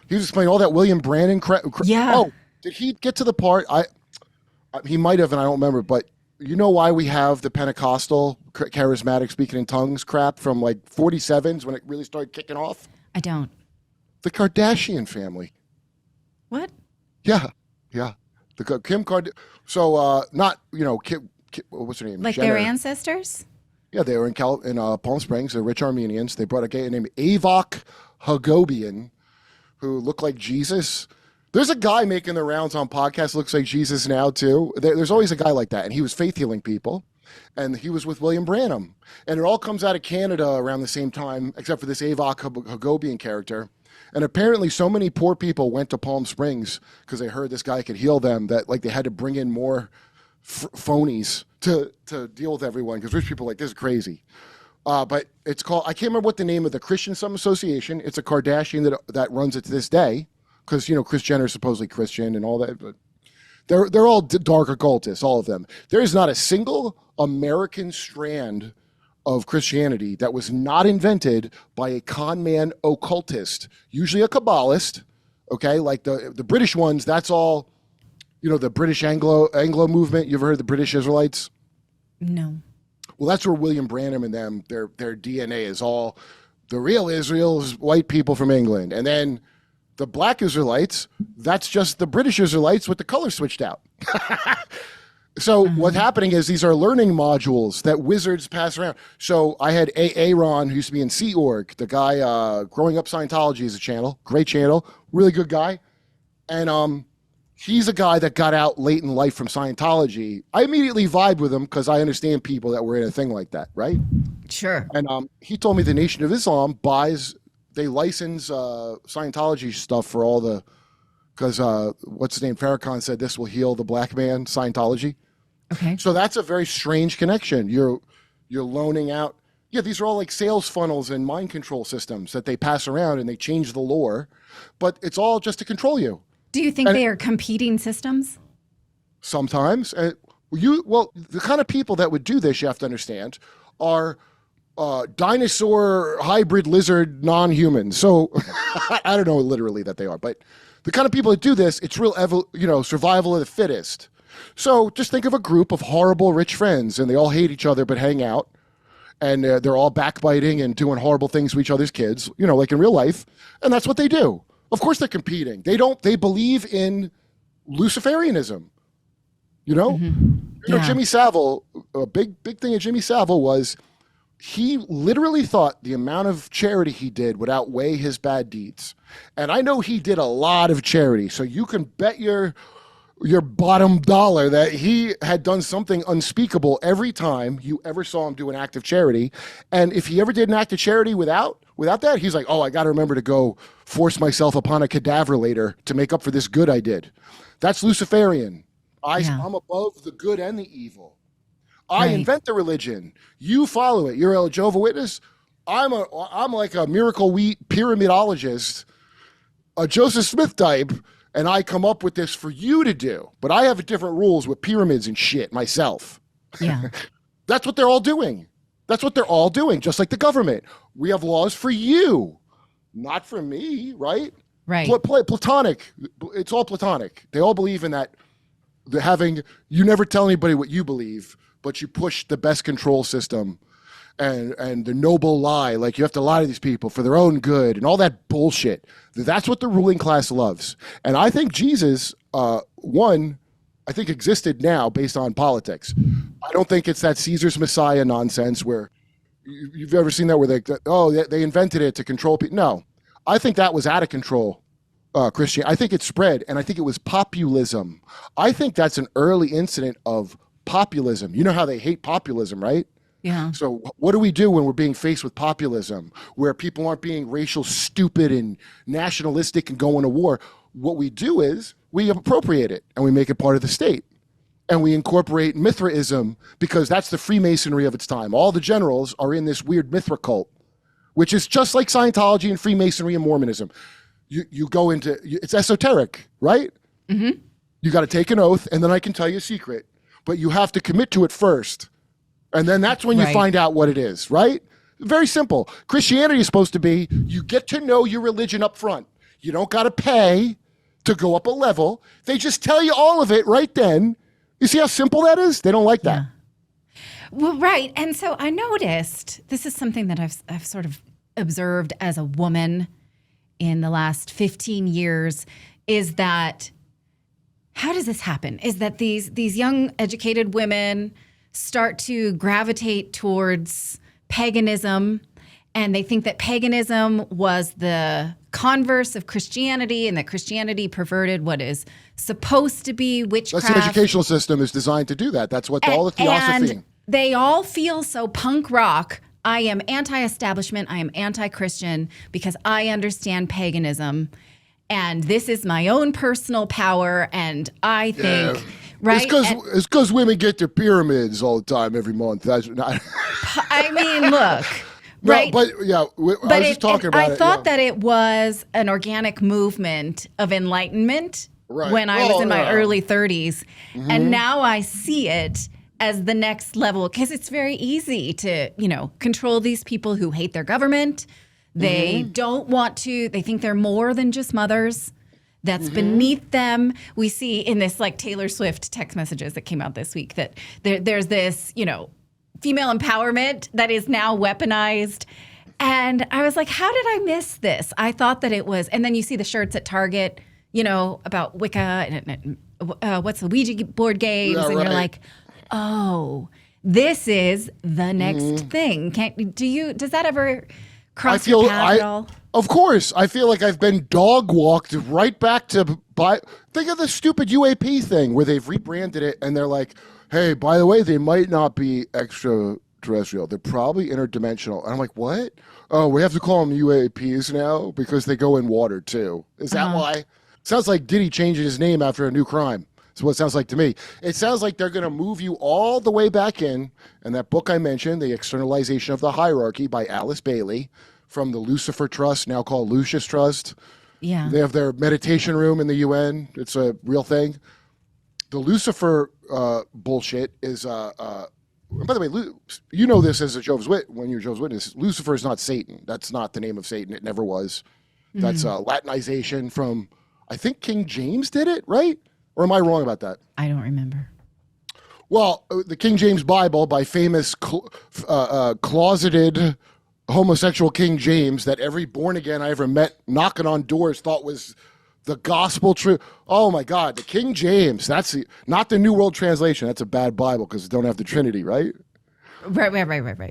He was explaining all that William Branham crap. Yeah. Oh, did he get to the part? He might have, and I don't remember. But you know why we have the Pentecostal charismatic speaking in tongues crap from like 47s when it really started kicking off? I don't. The Kardashian family. What? Yeah. The Kim Kardashian. So not Kim, what's her name? Like Jenner. their ancestors? Yeah, they were in Palm Springs. They're rich Armenians. They brought a guy named Avok Hagobian, who looked like Jesus. There's a guy making the rounds on podcasts looks like Jesus now too. There's always a guy like that, and he was faith healing people, and he was with William Branham, and it all comes out of Canada around the same time, except for this Avok Hagobian character. And apparently, so many poor people went to Palm Springs because they heard this guy could heal them that like they had to bring in more phonies to deal with everyone because rich people are like, this is crazy. But it's called, I can't remember what the name of the Christian Some Association. It's a Kardashian that runs it to this day because Kris Jenner is supposedly Christian and all that. But they're all dark occultists, all of them. There is not a single American strand of Christianity that was not invented by a con man occultist, usually a Kabbalist. Okay, like the British ones. That's all. The British Anglo movement. You ever heard of the British Israelites? No. Well, that's where William Branham and them, their DNA is all the real Israel's white people from England. And then the black Israelites, that's just the British Israelites with the color switched out. So what's happening is these are learning modules that wizards pass around. So I had Aaron, who used to be in Sea Org, the guy, Growing Up Scientology is a channel, great channel, really good guy. And he's a guy that got out late in life from Scientology. I immediately vibe with him because I understand people that were in a thing like that, right? Sure. And he told me the Nation of Islam they license Scientology stuff for all the, because what's his name? Farrakhan said this will heal the black man, Scientology. Okay. So that's a very strange connection. You're loaning out. Yeah, these are all like sales funnels and mind control systems that they pass around and they change the lore, but it's all just to control you. Do you think they are competing systems? Sometimes. The kind of people that would do this, you have to understand, are dinosaur, hybrid, lizard, non-humans. So I don't know literally that they are, but the kind of people that do this, it's real, survival of the fittest. So just think of a group of horrible rich friends, and they all hate each other but hang out, and they're all backbiting and doing horrible things to each other's kids, like in real life, and that's what they do. Of course they're competing. They believe in Luciferianism. Yeah. Jimmy Savile, a big thing of Jimmy Savile was he literally thought the amount of charity he did would outweigh his bad deeds. And I know he did a lot of charity, so you can bet your bottom dollar that he had done something unspeakable every time you ever saw him do an act of charity. And if he ever did an act of charity without that, he's like, oh, I got to remember to go force myself upon a cadaver later to make up for this good I did. That's Luciferian. I'm above the good and the evil. I invent the religion. You follow it. You're a Jehovah's Witness. I'm like a miracle wheat pyramidologist, a Joseph Smith type, and I come up with this for you to do. But I have different rules with pyramids and shit myself. Yeah. That's what they're all doing. Just like the government. We have laws for you, not for me, right? Right. Platonic. It's all platonic. They all believe in that. You never tell anybody what you believe, but you push the best control system and the noble lie. Like you have to lie to these people for their own good and all that bullshit. That's what the ruling class loves. And I think Jesus, existed now based on politics. I don't think it's that Caesar's Messiah nonsense where you've ever seen that where they invented it to control people. No, I think that was out of control. Christian, I think it spread, and I think it was populism. I think that's an early incident of populism. You know how they hate populism, right? Yeah. So what do we do when we're being faced with populism, where people aren't being racial, stupid, and nationalistic and going to war? What we do is we appropriate it and we make it part of the state. and we incorporate Mithraism because that's the Freemasonry of its time. All the generals are in this weird Mithra cult, which is just like Scientology and Freemasonry and Mormonism. You go into, it's esoteric, right? Mm-hmm. You got to take an oath, and then I can tell you a secret. But you have to commit to it first. And then that's when you find out what it is, right? Very simple. Christianity is supposed to be, you get to know your religion up front. You don't got to pay to go up a level. They just tell you all of it right then. You see how simple that is? They don't like that. Yeah. Well, right. And so I noticed, this is something that I've sort of observed as a woman in the last 15 years, is that, how does this happen? Is that these young educated women start to gravitate towards paganism, and they think that paganism was the converse of Christianity, and that Christianity perverted what is supposed to be witchcraft. That's the educational system is designed to do that. That's what all the theosophy. And they all feel so punk rock. I am anti-establishment. I am anti-Christian because I understand paganism, and this is my own personal power. And I think, right? It's because women get their pyramids all the time every month. That's not. I mean, look. No, right. but yeah, I was just talking about it. I thought that it was an organic movement of enlightenment when I was in my early 30s. Mm-hmm. And now I see it as the next level, because it's very easy to, control these people who hate their government. They don't want to, they think they're more than just mothers. That's beneath them. We see in this like Taylor Swift text messages that came out this week that there's this, female empowerment that is now weaponized. And I was like, how did I miss this? I thought that it was, and then you see the shirts at Target, about Wicca and what's the Ouija board games, and you're like, oh, this is the next thing. Does that ever cross your path at all? Of course. I feel like I've been dog walked right back to think of the stupid UAP thing where they've rebranded it and they're like, hey, by the way, they might not be extraterrestrial. They're probably interdimensional. And I'm like, what? Oh, we have to call them UAPs now because they go in water too. Is that why? Sounds like Diddy changing his name after a new crime. That's what it sounds like to me. It sounds like they're going to move you all the way back in. And that book I mentioned, The Externalization of the Hierarchy by Alice Bailey from the Lucifer Trust, now called Lucius Trust. Yeah. They have their meditation room in the UN. It's a real thing. The Lucifer bullshit is, by the way, you know this as a Jehovah's Witness, when you're a Jehovah's Witness, Lucifer is not Satan. That's not the name of Satan. It never was. That's Latinization from, I think King James did it, right? Or am I wrong about that? I don't remember. Well, the King James Bible by famous closeted homosexual King James that every born again I ever met knocking on doors thought was the gospel truth. Oh my God, the King James. That's not the New World Translation. That's a bad Bible because it don't have the Trinity, right? Right.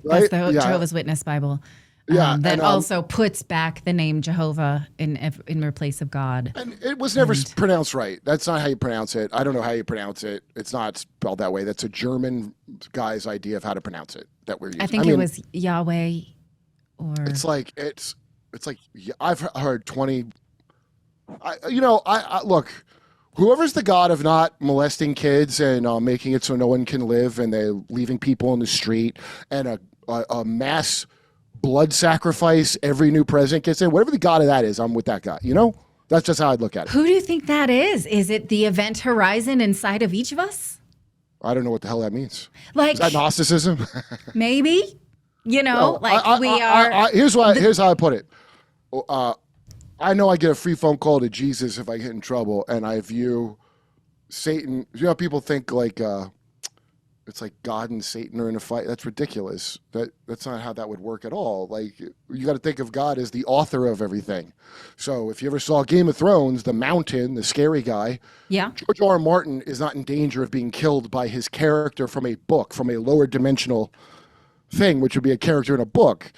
That's the Jehovah's Witness Bible. That also puts back the name Jehovah in place of God. And it was never pronounced right. That's not how you pronounce it. I don't know how you pronounce it. It's not spelled that way. That's a German guy's idea of how to pronounce it that we're using. I think it was Yahweh. Or it's like I've heard 20. I look. Whoever's the god of not molesting kids and making it so no one can live, and they're leaving people in the street, and a mass blood sacrifice every new president gets in, whatever the god of that is, I'm with that guy. That's just how I'd look at it. Who do you think that is? Is it the event horizon inside of each of us? I don't know what the hell that means. Like, is that Gnosticism? Maybe. We are. Here's how I put it. I know I get a free phone call to Jesus if I get in trouble, and I view Satan. People think like it's like God and Satan are in a fight. That's ridiculous. That's not how that would work at all. Like, you got to think of God as the author of everything. So if you ever saw Game of Thrones, the Mountain, the scary guy, George R. R. Martin is not in danger of being killed by his character from a book, from a lower dimensional thing, which would be a character in a book.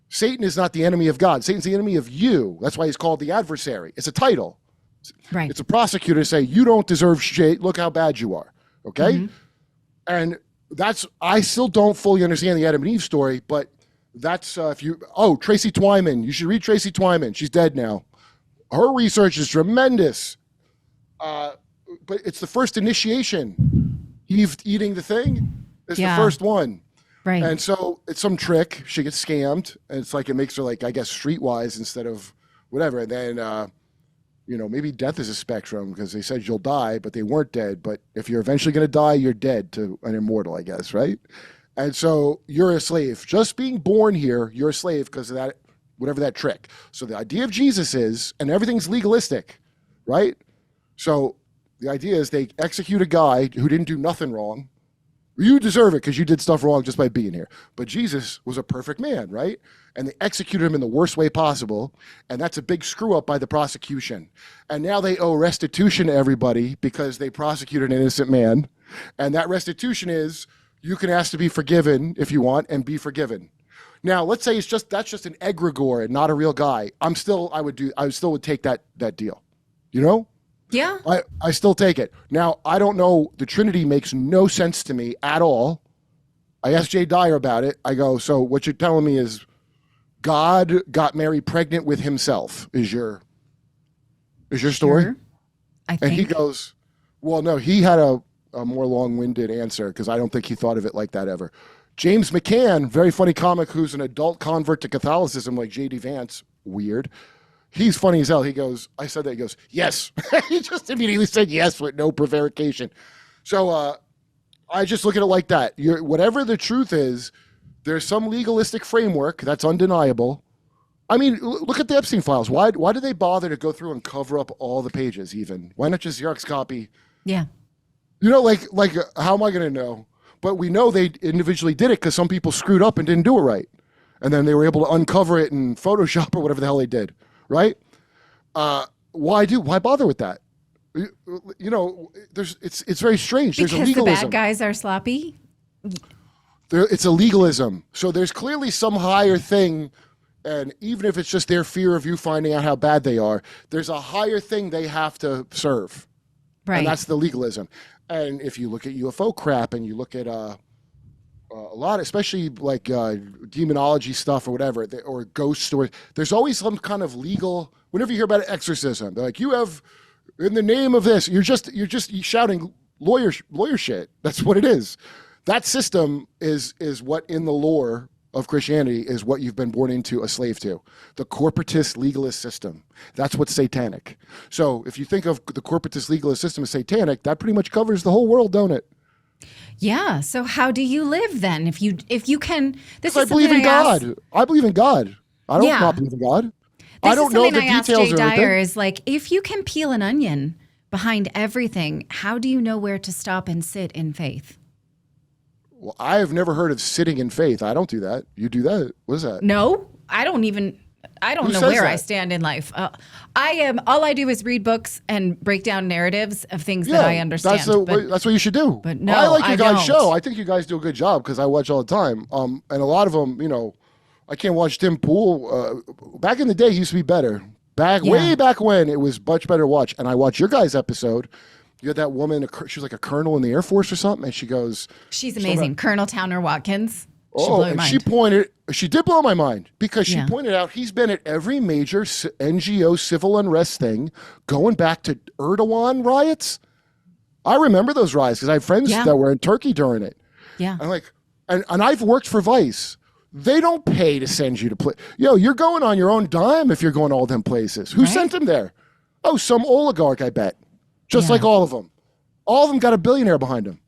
Satan is not the enemy of God. Satan's the enemy of you. That's why he's called the adversary. It's a title. Right. It's a prosecutor to say, you don't deserve shit. Look how bad you are. Okay? Mm-hmm. And I still don't fully understand the Adam and Eve story, but that's, Tracy Twyman. You should read Tracy Twyman. She's dead now. Her research is tremendous. But it's the first initiation. Eve eating the thing is the Yeah. first one. Right. And so it's some trick. She gets scammed, and it's like it makes her like, I guess, streetwise instead of whatever. And then, maybe death is a spectrum because they said you'll die, but they weren't dead. But if you're eventually going to die, you're dead to an immortal, I guess, right? And so you're a slave. Just being born here, you're a slave because of that, whatever that trick. So the idea of Jesus is, and everything's legalistic, right? So the idea is they execute a guy who didn't do nothing wrong. You deserve it because you did stuff wrong just by being here. But Jesus was a perfect man, right? And they executed him in the worst way possible. And that's a big screw up by the prosecution. And now they owe restitution to everybody because they prosecuted an innocent man. And that restitution is you can ask to be forgiven if you want and be forgiven. Now, let's say that's just an egregore and not a real guy. I still would take that deal. You know? Yeah. I still take it. Now, I don't know. The Trinity makes no sense to me at all. I asked Jay Dyer about it. I go, so what you're telling me is God got Mary pregnant with himself is your story? Sure. I think. And he goes, well, no, he had a more long-winded answer because I don't think he thought of it like that ever. James McCann, very funny comic who's an adult convert to Catholicism like J.D. Vance, weird. He's funny as hell. He goes, I said that. He goes, yes. He just immediately said yes with no prevarication. So I just look at it like that. Whatever the truth is, there's some legalistic framework that's undeniable. I mean, look at the Epstein files. Why did they bother to go through and cover up all the pages even? Why not just Xerox copy? Yeah. Like how am I going to know? But we know they individually did it because some people screwed up and didn't do it right. And then they were able to uncover it in Photoshop or whatever the hell they did. Right? Why bother with that? It's very strange. There's a Because the legalism. bad guys are sloppy. It's a legalism. So there's clearly some higher thing, and even if it's just their fear of you finding out how bad they are, there's a higher thing they have to serve. Right. And that's the legalism. And if you look at UFO crap and you look at a lot, especially like demonology stuff or whatever, or ghost stories, there's always some kind of legal. Whenever you hear about an exorcism, they're like, "You have, in the name of this," you're just shouting lawyer shit. That's what it is. That system is what in the lore of Christianity is what you've been born into, a slave to. The corporatist legalist system. That's what's satanic. So if you think of the corporatist legalist system as satanic, that pretty much covers the whole world, don't it? Yeah. So how do you live then? If you can, this is I believe in God. I believe in God. I don't not believe in God. I don't know the details of everything. Dyer is like, if you can peel an onion behind everything, how do you know where to stop and sit in faith? Well, I have never heard of sitting in faith. I don't do that. You do that? What is that? No, I don't know where I stand in life. All I do is read books and break down narratives of things that I understand. That's what you should do. But no, I like your guys' don't. show. I think you guys do a good job because I watch all the time. And a lot of them, I can't watch Tim Pool. Back in the day, he used to be better. Way back when, it was much better to watch. And I watched your guys' episode. You had that woman, she was like a colonel in the Air Force or something, and she goes... She's amazing. Colonel Towner Watkins. She did blow my mind because she pointed out he's been at every major NGO civil unrest thing going back to Erdogan riots. I remember those riots because I have friends that were in Turkey during it. Yeah. I'm like, and I've worked for Vice. They don't pay to send you to play. You're going on your own dime if you're going to all them places. Who sent him there? Oh, some oligarch, I bet. Just like all of them. All of them got a billionaire behind them.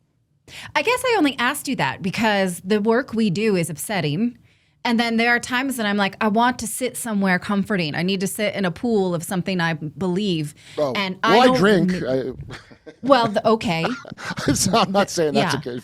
I guess I only asked you that because the work we do is upsetting. And then there are times that I'm like, I want to sit somewhere comforting. I need to sit in a pool of something I believe. Oh. And I drink. Okay. So I'm not saying that's a good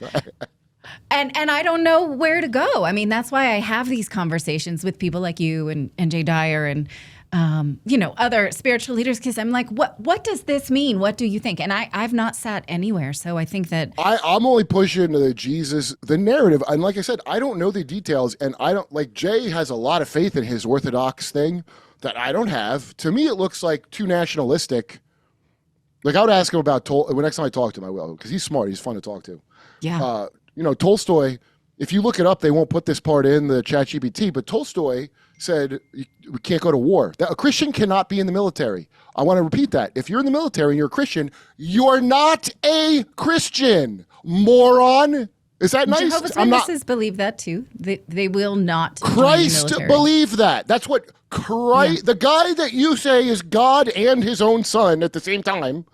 And I don't know where to go. I mean, that's why I have these conversations with people like you and Jay Dyer and other spiritual leaders, because I'm like, what does this mean? What do you think? And I've not sat anywhere. So I think that I'm only pushing the narrative. And like I said, I don't know the details. And I don't like Jay has a lot of faith in his Orthodox thing that I don't have. To me, it looks like too nationalistic. Like I would ask him about next time I talk to him, I will, because he's smart. He's fun to talk to. Yeah. Tolstoy, if you look it up, they won't put this part in the ChatGPT, but Tolstoy said we can't go to war. That a Christian cannot be in the military. I want to repeat that. If you're in the military and you're a Christian, you're not a Christian. moron. Is that nice? Jehovah's Witnesses believe that too. They will not. Christ believed that. That's what Christ, the guy that you say is God and his own son at the same time,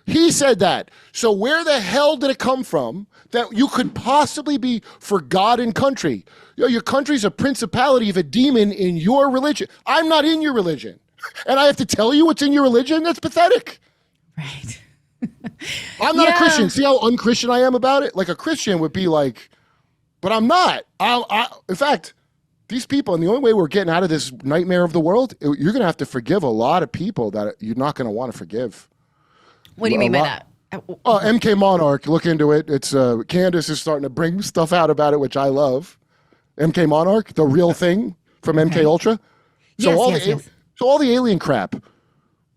he said that. So where the hell did it come from that you could possibly be for God and country? Your country's a principality of a demon in your religion. I'm not in your religion. And I have to tell you what's in your religion? That's pathetic. Right. I'm not a Christian. See how unchristian I am about it? Like a Christian would be like, but I'm not. In fact, these people, and the only way we're getting out of this nightmare of the world, you're going to have to forgive a lot of people that you're not going to want to forgive. What do you mean by that? MK Monarch, look into it. It's Candace is starting to bring stuff out about it, which I love. MK Monarch, the real thing from MK Ultra. So all the alien crap.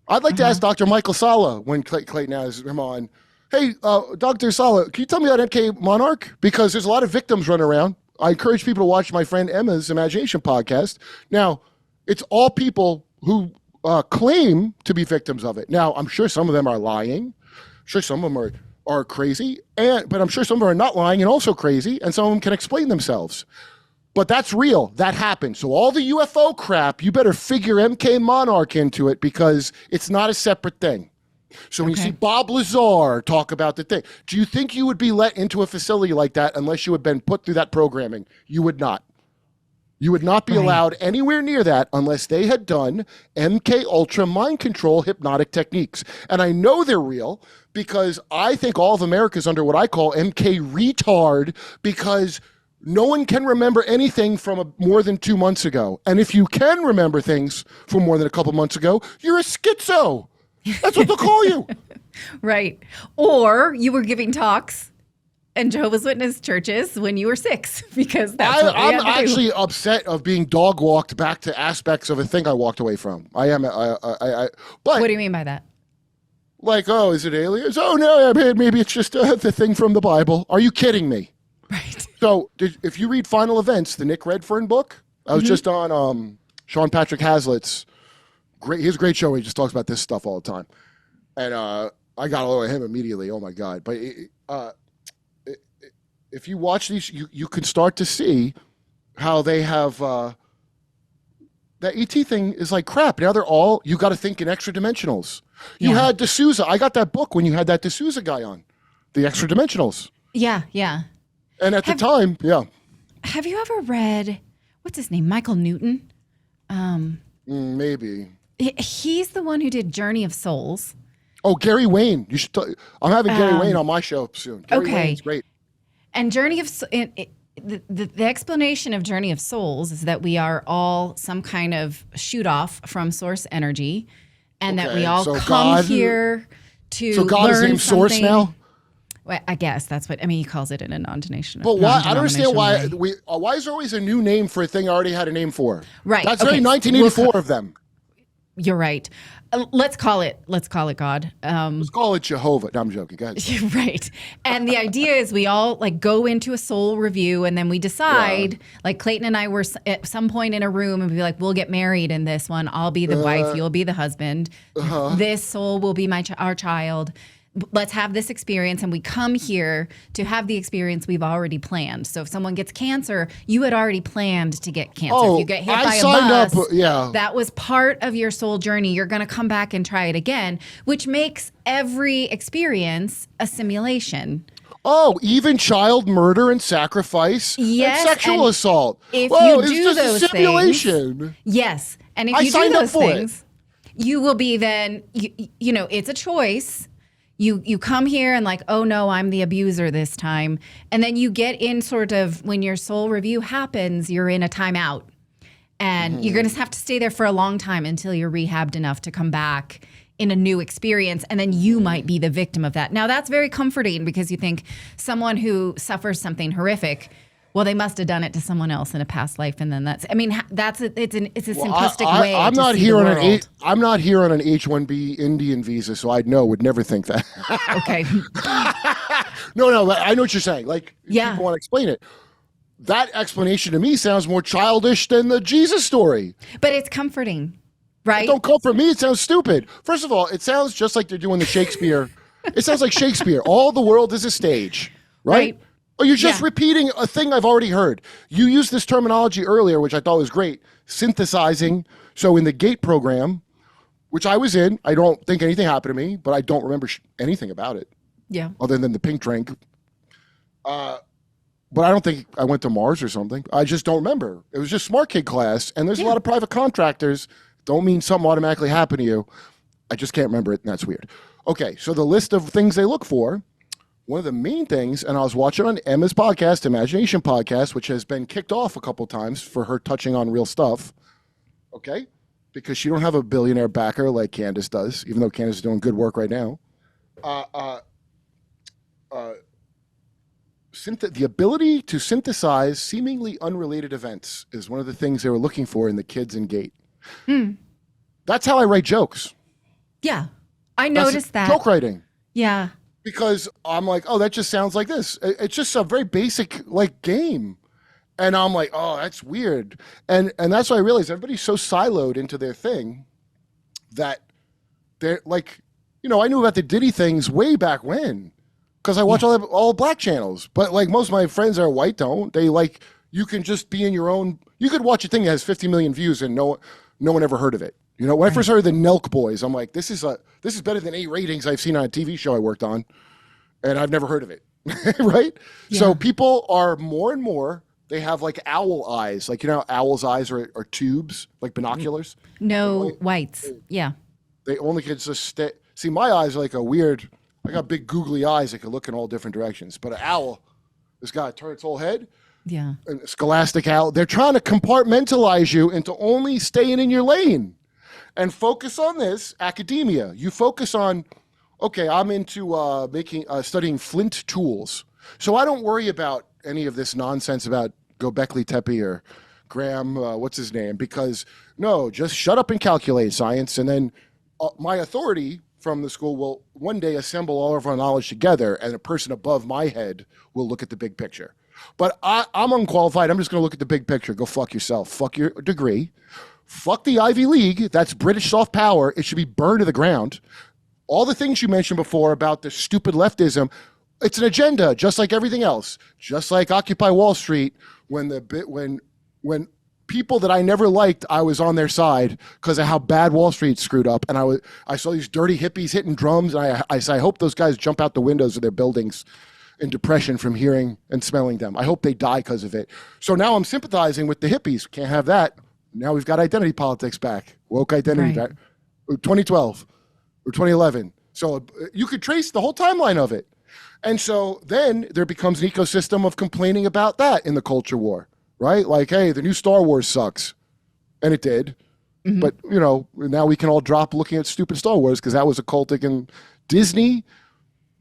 I'd like to ask Dr. Michael Sala when Clayton has him on. Hey, Dr. Sala, can you tell me about MK Monarch? Because there's a lot of victims running around. I encourage people to watch my friend Emma's Imagination podcast. Now, it's all people who claim to be victims of it. Now, I'm sure some of them are lying. I'm sure some of them are crazy. But I'm sure some of them are not lying and also crazy. And some of them can explain themselves. But that's real. That happened. So all the UFO crap, you better figure MK Monarch into it because it's not a separate thing. So when you see Bob Lazar talk about the thing, do you think you would be let into a facility like that unless you had been put through that programming? You would not. You would not be allowed anywhere near that unless they had done MK Ultra mind control hypnotic techniques. And I know they're real because I think all of America is under what I call MK retard because no one can remember anything from more than 2 months ago. And if you can remember things from more than a couple months ago, you're a schizo. That's what they'll call you. Right. Or you were giving talks in Jehovah's Witness churches when you were 6 because that's what I'm actually upset of being dog walked back to aspects of a thing I walked away from. I am. But what do you mean by that? Like, oh, is it aliens? Oh, no, maybe it's just the thing from the Bible. Are you kidding me? Right. So if you read Final Events, the Nick Redfern book, I was just on Sean Patrick Hazlitt's his great show where he just talks about this stuff all the time. And I got all over him immediately. Oh, my God. But if you watch these, you can start to see how they have that ET thing is like crap. Now you got to think in extra dimensionals. You had D'Souza. I got that book when you had that D'Souza guy on, the extra dimensionals. Yeah, yeah. And at the time, Have you ever read, what's his name, Michael Newton? Maybe. He's the one who did Journey of Souls. Oh, Gary Wayne. You should. I'm having Gary Wayne on my show soon. Gary Wayne's great. And the explanation of Journey of Souls is that we are all some kind of shoot off from source energy, and that we all come here to So God is named Source now? Well, I guess that's what, he calls it in a non-denominational. But why? I don't understand why why is there always a new name for a thing I already had a name for? Right. That's very 1984 of them. You're right. Let's call it God. Let's call it Jehovah. No, I'm joking. Go ahead. Right. And the idea is we all go into a soul review and then we decide, like Clayton and I were at some point in a room and be like, we'll get married in this one. I'll be the wife. You'll be the husband. This soul will be our child. Let's have this experience, and we come here to have the experience we've already planned. So if someone gets cancer, you had already planned to get cancer. If you get hit by a bus, that was part of your soul journey. You're going to come back and try it again, which makes every experience a simulation. Oh, even child murder and sacrifice and sexual assault. If you do those things. Yes. And if you do those things, you will be then, it's a choice. You come here and oh no, I'm the abuser this time. And then you get in sort of, when your soul review happens, you're in a timeout. And you're going to have to stay there for a long time until you're rehabbed enough to come back in a new experience. And then you might be the victim of that. Now that's very comforting because you think someone who suffers something horrific, well, they must have done it to someone else in a past life, and then it's a simplistic way. I'm to not see here the on world. I'm not here on an H-1B Indian visa, so would never think that. Okay. No, I know what you're saying. People want to explain it. That explanation to me sounds more childish than the Jesus story. But it's comforting, right? It don't comfort me. It sounds stupid. First of all, it sounds just like they're doing the Shakespeare. It sounds like Shakespeare. All the world is a stage. right? Or you're just repeating a thing I've already heard. You used this terminology earlier, which I thought was great, synthesizing. So in the GATE program, which I was in, I don't think anything happened to me, but I don't remember anything about it. Yeah. Other than the pink drink. But I don't think I went to Mars or something. I just don't remember. It was just smart kid class, and there's a lot of private contractors. Don't mean something automatically happened to you. I just can't remember it, and that's weird. Okay, so the list of things they look for, one of the main things, and I was watching on Emma's podcast, Imagination Podcast, which has been kicked off a couple times for her touching on real stuff, okay? Because she don't have a billionaire backer like Candace does, even though Candace is doing good work right now. The ability to synthesize seemingly unrelated events is one of the things they were looking for in the kids in GATE. That's how I write jokes. Yeah, I noticed that. Joke writing. Yeah. Because I'm like, oh, that just sounds like this. It's just a very basic like game. And I'm like, oh, that's weird. And that's why I realized everybody's so siloed into their thing that they're like, you know, I knew about the Diddy things way back when. Because I watch all black channels. But like most of my friends are white don't. They like, you can just be in your own, you could watch a thing that has 50 million views and no one ever heard of it. You know, when I first heard the Nelk Boys, I'm like, this is better than 8 ratings I've seen on a TV show I worked on. And I've never heard of it. Right? Yeah. So people are more and more, they have like owl eyes. Like, you know, owl's eyes are tubes, like binoculars. No whites. Yeah. They only can just see, my eyes are like a weird, I got big googly eyes that can look in all different directions. But an owl has got to turn its whole head. Yeah. And scholastic owl, they're trying to compartmentalize you into only staying in your lane and focus on this academia. You focus on, okay, I'm into studying flint tools. So I don't worry about any of this nonsense about Göbekli Tepe or Graham, what's his name? Because no, just shut up and calculate science. And then my authority from the school will one day assemble all of our knowledge together, and a person above my head will look at the big picture. But I'm unqualified. I'm just going to look at the big picture. Go fuck yourself. Fuck your degree. Fuck the Ivy League. That's British soft power. It should be burned to the ground. All the things you mentioned before about the stupid leftism, it's an agenda, just like everything else. Just like Occupy Wall Street, when people that I never liked, I was on their side because of how bad Wall Street screwed up. And I saw these dirty hippies hitting drums, and I said, I hope those guys jump out the windows of their buildings in depression from hearing and smelling them. I hope they die because of it. So now I'm sympathizing with the hippies. Can't have that. Now we've got identity politics back. Woke identity back. 2012 or 2011. So you could trace the whole timeline of it. And so then there becomes an ecosystem of complaining about that in the culture war. Right? Like, hey, the new Star Wars sucks. And it did. Mm-hmm. But, you know, now we can all drop looking at stupid Star Wars because that was occultic. And Disney,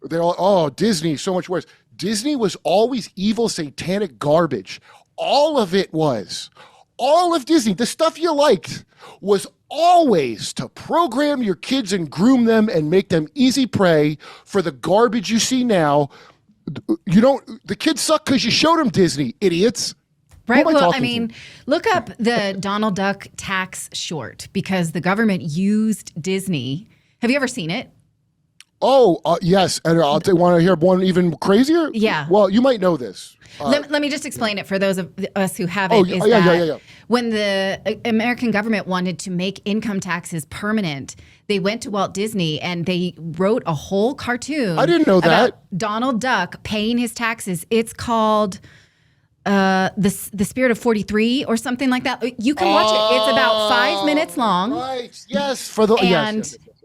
they're all, oh, Disney, so much worse. Disney was always evil, satanic garbage. All of it was. All of Disney, the stuff you liked, was always to program your kids and groom them and make them easy prey for the garbage you see now. The kids suck because you showed them Disney, idiots. Right. Well, I mean, look up the Donald Duck tax short because the government used Disney. Have you ever seen it? Oh, yes. And I'll want to hear one even crazier? Yeah. Well, you might know this. Let me just explain it for those of us who haven't. Yeah. When the American government wanted to make income taxes permanent, they went to Walt Disney and they wrote a whole cartoon. I didn't know that. About Donald Duck paying his taxes. It's called the Spirit of 43 or something like that. You can watch it. It's about 5 minutes long. Right. Yes.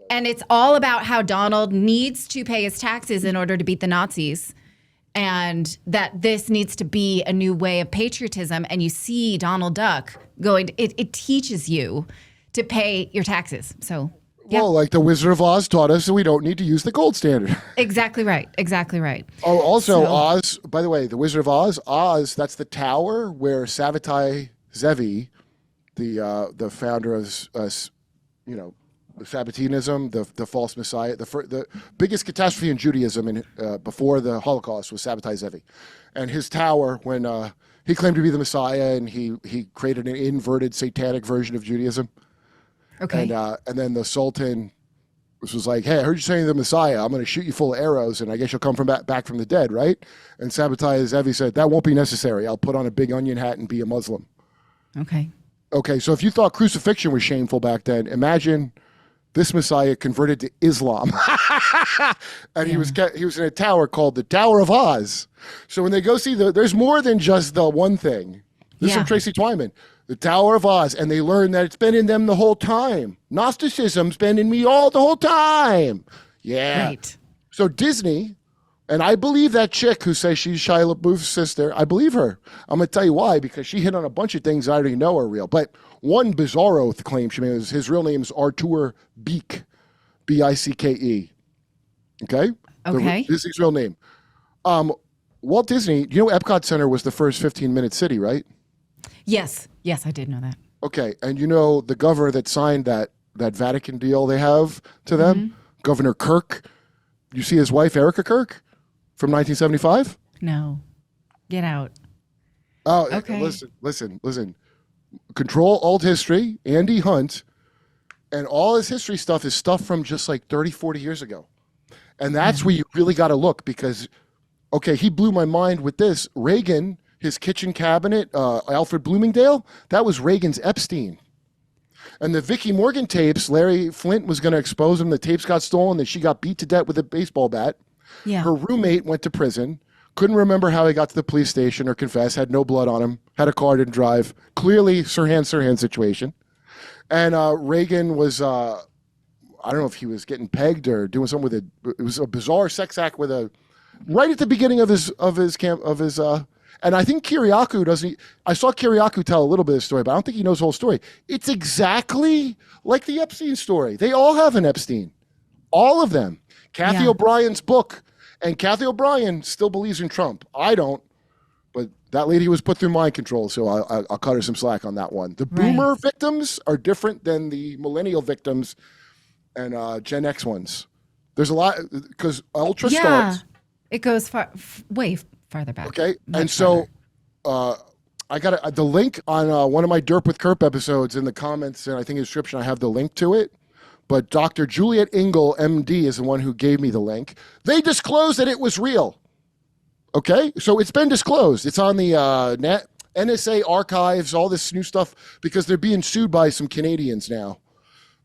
And it's all about how Donald needs to pay his taxes in order to beat the Nazis. And that this needs to be a new way of patriotism. And you see Donald Duck going, it teaches you to pay your taxes. So, yeah. Well, like the Wizard of Oz taught us, we don't need to use the gold standard. Exactly right. Oh, also Oz, by the way, the Wizard of Oz, that's the tower where Sabbatai Zevi, the founder of, the Sabbatinism, the false messiah, the biggest catastrophe in Judaism before the Holocaust was Sabbatai Zevi. And his tower, when he claimed to be the Messiah and he created an inverted satanic version of Judaism. Okay. And then the Sultan This was like, hey, I heard you saying the Messiah. I'm going to shoot you full of arrows, and I guess you'll come from back from the dead, right? And Sabbatai Zevi said, that won't be necessary. I'll put on a big onion hat and be a Muslim. Okay. Okay, so if you thought crucifixion was shameful back then, imagine this Messiah converted to Islam. And he was in a tower called the Tower of Oz. So when they go see there's more than just the one thing. This is from Tracy Twyman. The Tower of Oz, and they learn that it's been in them the whole time. Gnosticism's been in me all the whole time. Yeah. Right. So Disney, and I believe that chick who says she's Shia LaBeouf's sister. I believe her. I'm going to tell you why, because she hit on a bunch of things I already know are real. But one bizarro claim she made is his real name is Artur Beek, B-I-C-K-E. Okay? Okay. Disney's real name. Walt Disney, you know Epcot Center was the first 15-minute city, right? Yes. Yes, I did know that. Okay, and you know the governor that signed that Vatican deal they have to them? Governor Kirk. You see his wife, Erica Kirk, from 1975? No. Get out. Oh, okay. Listen. Control Alt History, Andy Hunt, and all his history stuff is stuff from just like 30, 40 years ago. And that's where you really got to look because, okay, he blew my mind with this. Reagan, his kitchen cabinet, Alfred Bloomingdale, that was Reagan's Epstein. And the Vicki Morgan tapes, Larry Flint was going to expose them. The tapes got stolen, that she got beat to death with a baseball bat. Yeah. Her roommate went to prison, couldn't remember how he got to the police station or confess, had no blood on him, had a car, didn't drive. Clearly, Sirhan situation. And Reagan was, I don't know if he was getting pegged or doing something with it was a bizarre sex act with right at the beginning of his and I think Kiriakou doesn't. I saw Kiriakou tell a little bit of the story, but I don't think he knows the whole story. It's exactly like the Epstein story. They all have an Epstein, all of them. Kathy O'Brien's book, and Kathy O'Brien still believes in Trump. I don't, but that lady was put through mind control, so I'll cut her some slack on that one. The boomer victims are different than the millennial victims and Gen X ones. There's a lot because Ultra starts. It goes way farther back. Okay, and so I got the link on one of my Derp with Kerp episodes in the comments, and I think in the description I have the link to it. But Dr. Juliet Engel, MD, is the one who gave me the link. They disclosed that it was real. Okay, so it's been disclosed. It's on the NSA archives, all this new stuff, because they're being sued by some Canadians now,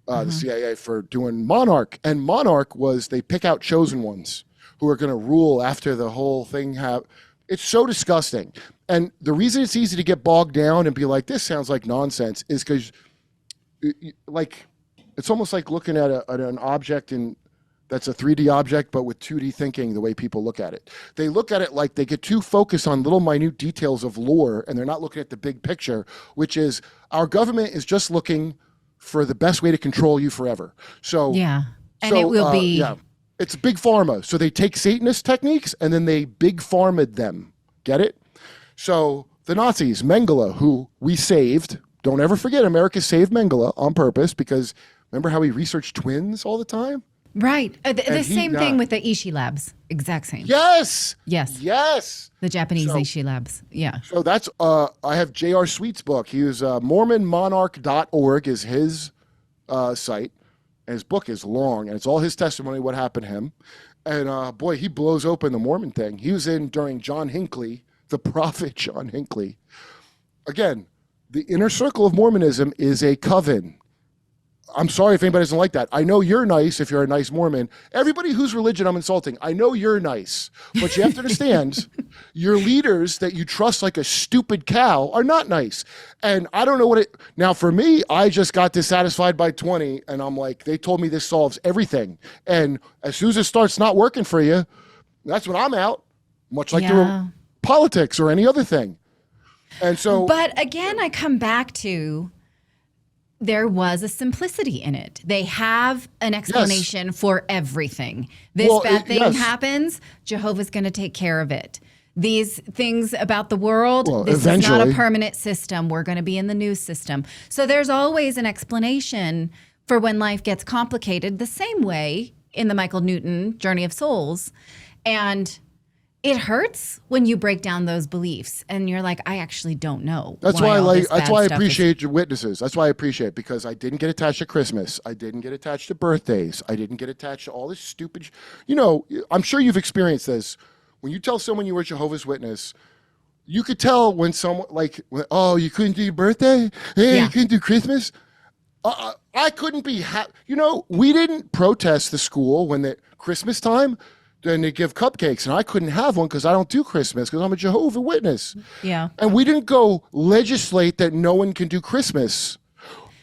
the CIA, for doing Monarch. And Monarch they pick out chosen ones who are going to rule after the whole thing. It's so disgusting. And the reason it's easy to get bogged down and be like, this sounds like nonsense, is because it's almost like looking at an object that's a 3D object, but with 2D thinking, the way people look at it. They look at it like they get too focused on little minute details of lore, and they're not looking at the big picture, which is our government is just looking for the best way to control you forever. So it will be. It's big pharma. So they take Satanist techniques and then they big pharma'd them. Get it? So the Nazis, Mengele, who we saved. Don't ever forget, America saved Mengele on purpose because remember how he researched twins all the time? Right. The same thing with the Ishi Labs. Exact same. Yes. Yes. The Japanese Ishi Labs. Yeah. So that's, I have J.R. Sweet's book. He was MormonMonarch.org is his site. And his book is long, and it's all his testimony, what happened to him. And boy, he blows open the Mormon thing. He was in during John Hinckley, the prophet John Hinckley. Again, the inner circle of Mormonism is a coven. I'm sorry if anybody doesn't like that. I know you're nice if you're a nice Mormon. Everybody whose religion I'm insulting, I know you're nice. But you have to understand, your leaders that you trust like a stupid cow are not nice. And I don't know now for me, I just got dissatisfied by 20 and I'm like, they told me this solves everything. And as soon as it starts not working for you, that's when I'm out, much like the politics or any other thing. And so. But again, I come back to, there was a simplicity in it. They have an explanation for everything. This bad thing happens, Jehovah's going to take care of it. These things about the world, this is not a permanent system. We're going to be in the new system. So there's always an explanation for when life gets complicated, the same way in the Michael Newton Journey of Souls. And it hurts when you break down those beliefs and you're like, I actually don't know. That's why I appreciate your witnesses. That's why I appreciate it, because I didn't get attached to Christmas. I didn't get attached to birthdays. I didn't get attached to all this stupid, I'm sure you've experienced this. When you tell someone you were a Jehovah's Witness, you could tell when someone oh, you couldn't do your birthday? Hey, you couldn't do Christmas? I couldn't be we didn't protest the school when the Christmas time. Then they give cupcakes, and I couldn't have one because I don't do Christmas because I'm a Jehovah's Witness. Yeah. And we didn't go legislate that no one can do Christmas.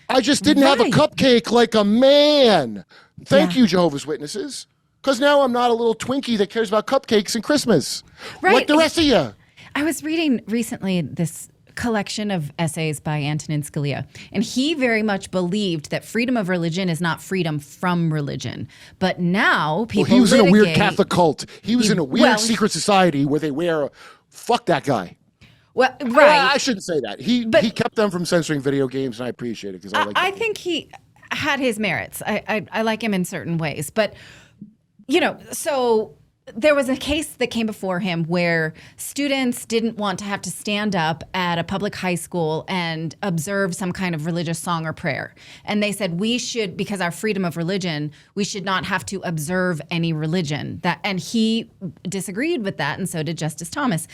I just didn't have a cupcake like a man. Thank you, Jehovah's Witnesses. Because now I'm not a little Twinkie that cares about cupcakes and Christmas. Right. Like the rest of you. I was reading recently this collection of essays by Antonin Scalia, and he very much believed that freedom of religion is not freedom from religion. But now people he was in a weird Catholic cult. He was in a weird secret society where they wear fuck that guy. Well, right. I shouldn't say that. He kept them from censoring video games, and I appreciate it because I think he had his merits. I like him in certain ways, but so there was a case that came before him where students didn't want to have to stand up at a public high school and observe some kind of religious song or prayer. And they said we should, because our freedom of religion, we should not have to observe any religion. And he disagreed with that, and so did Justice Thomas.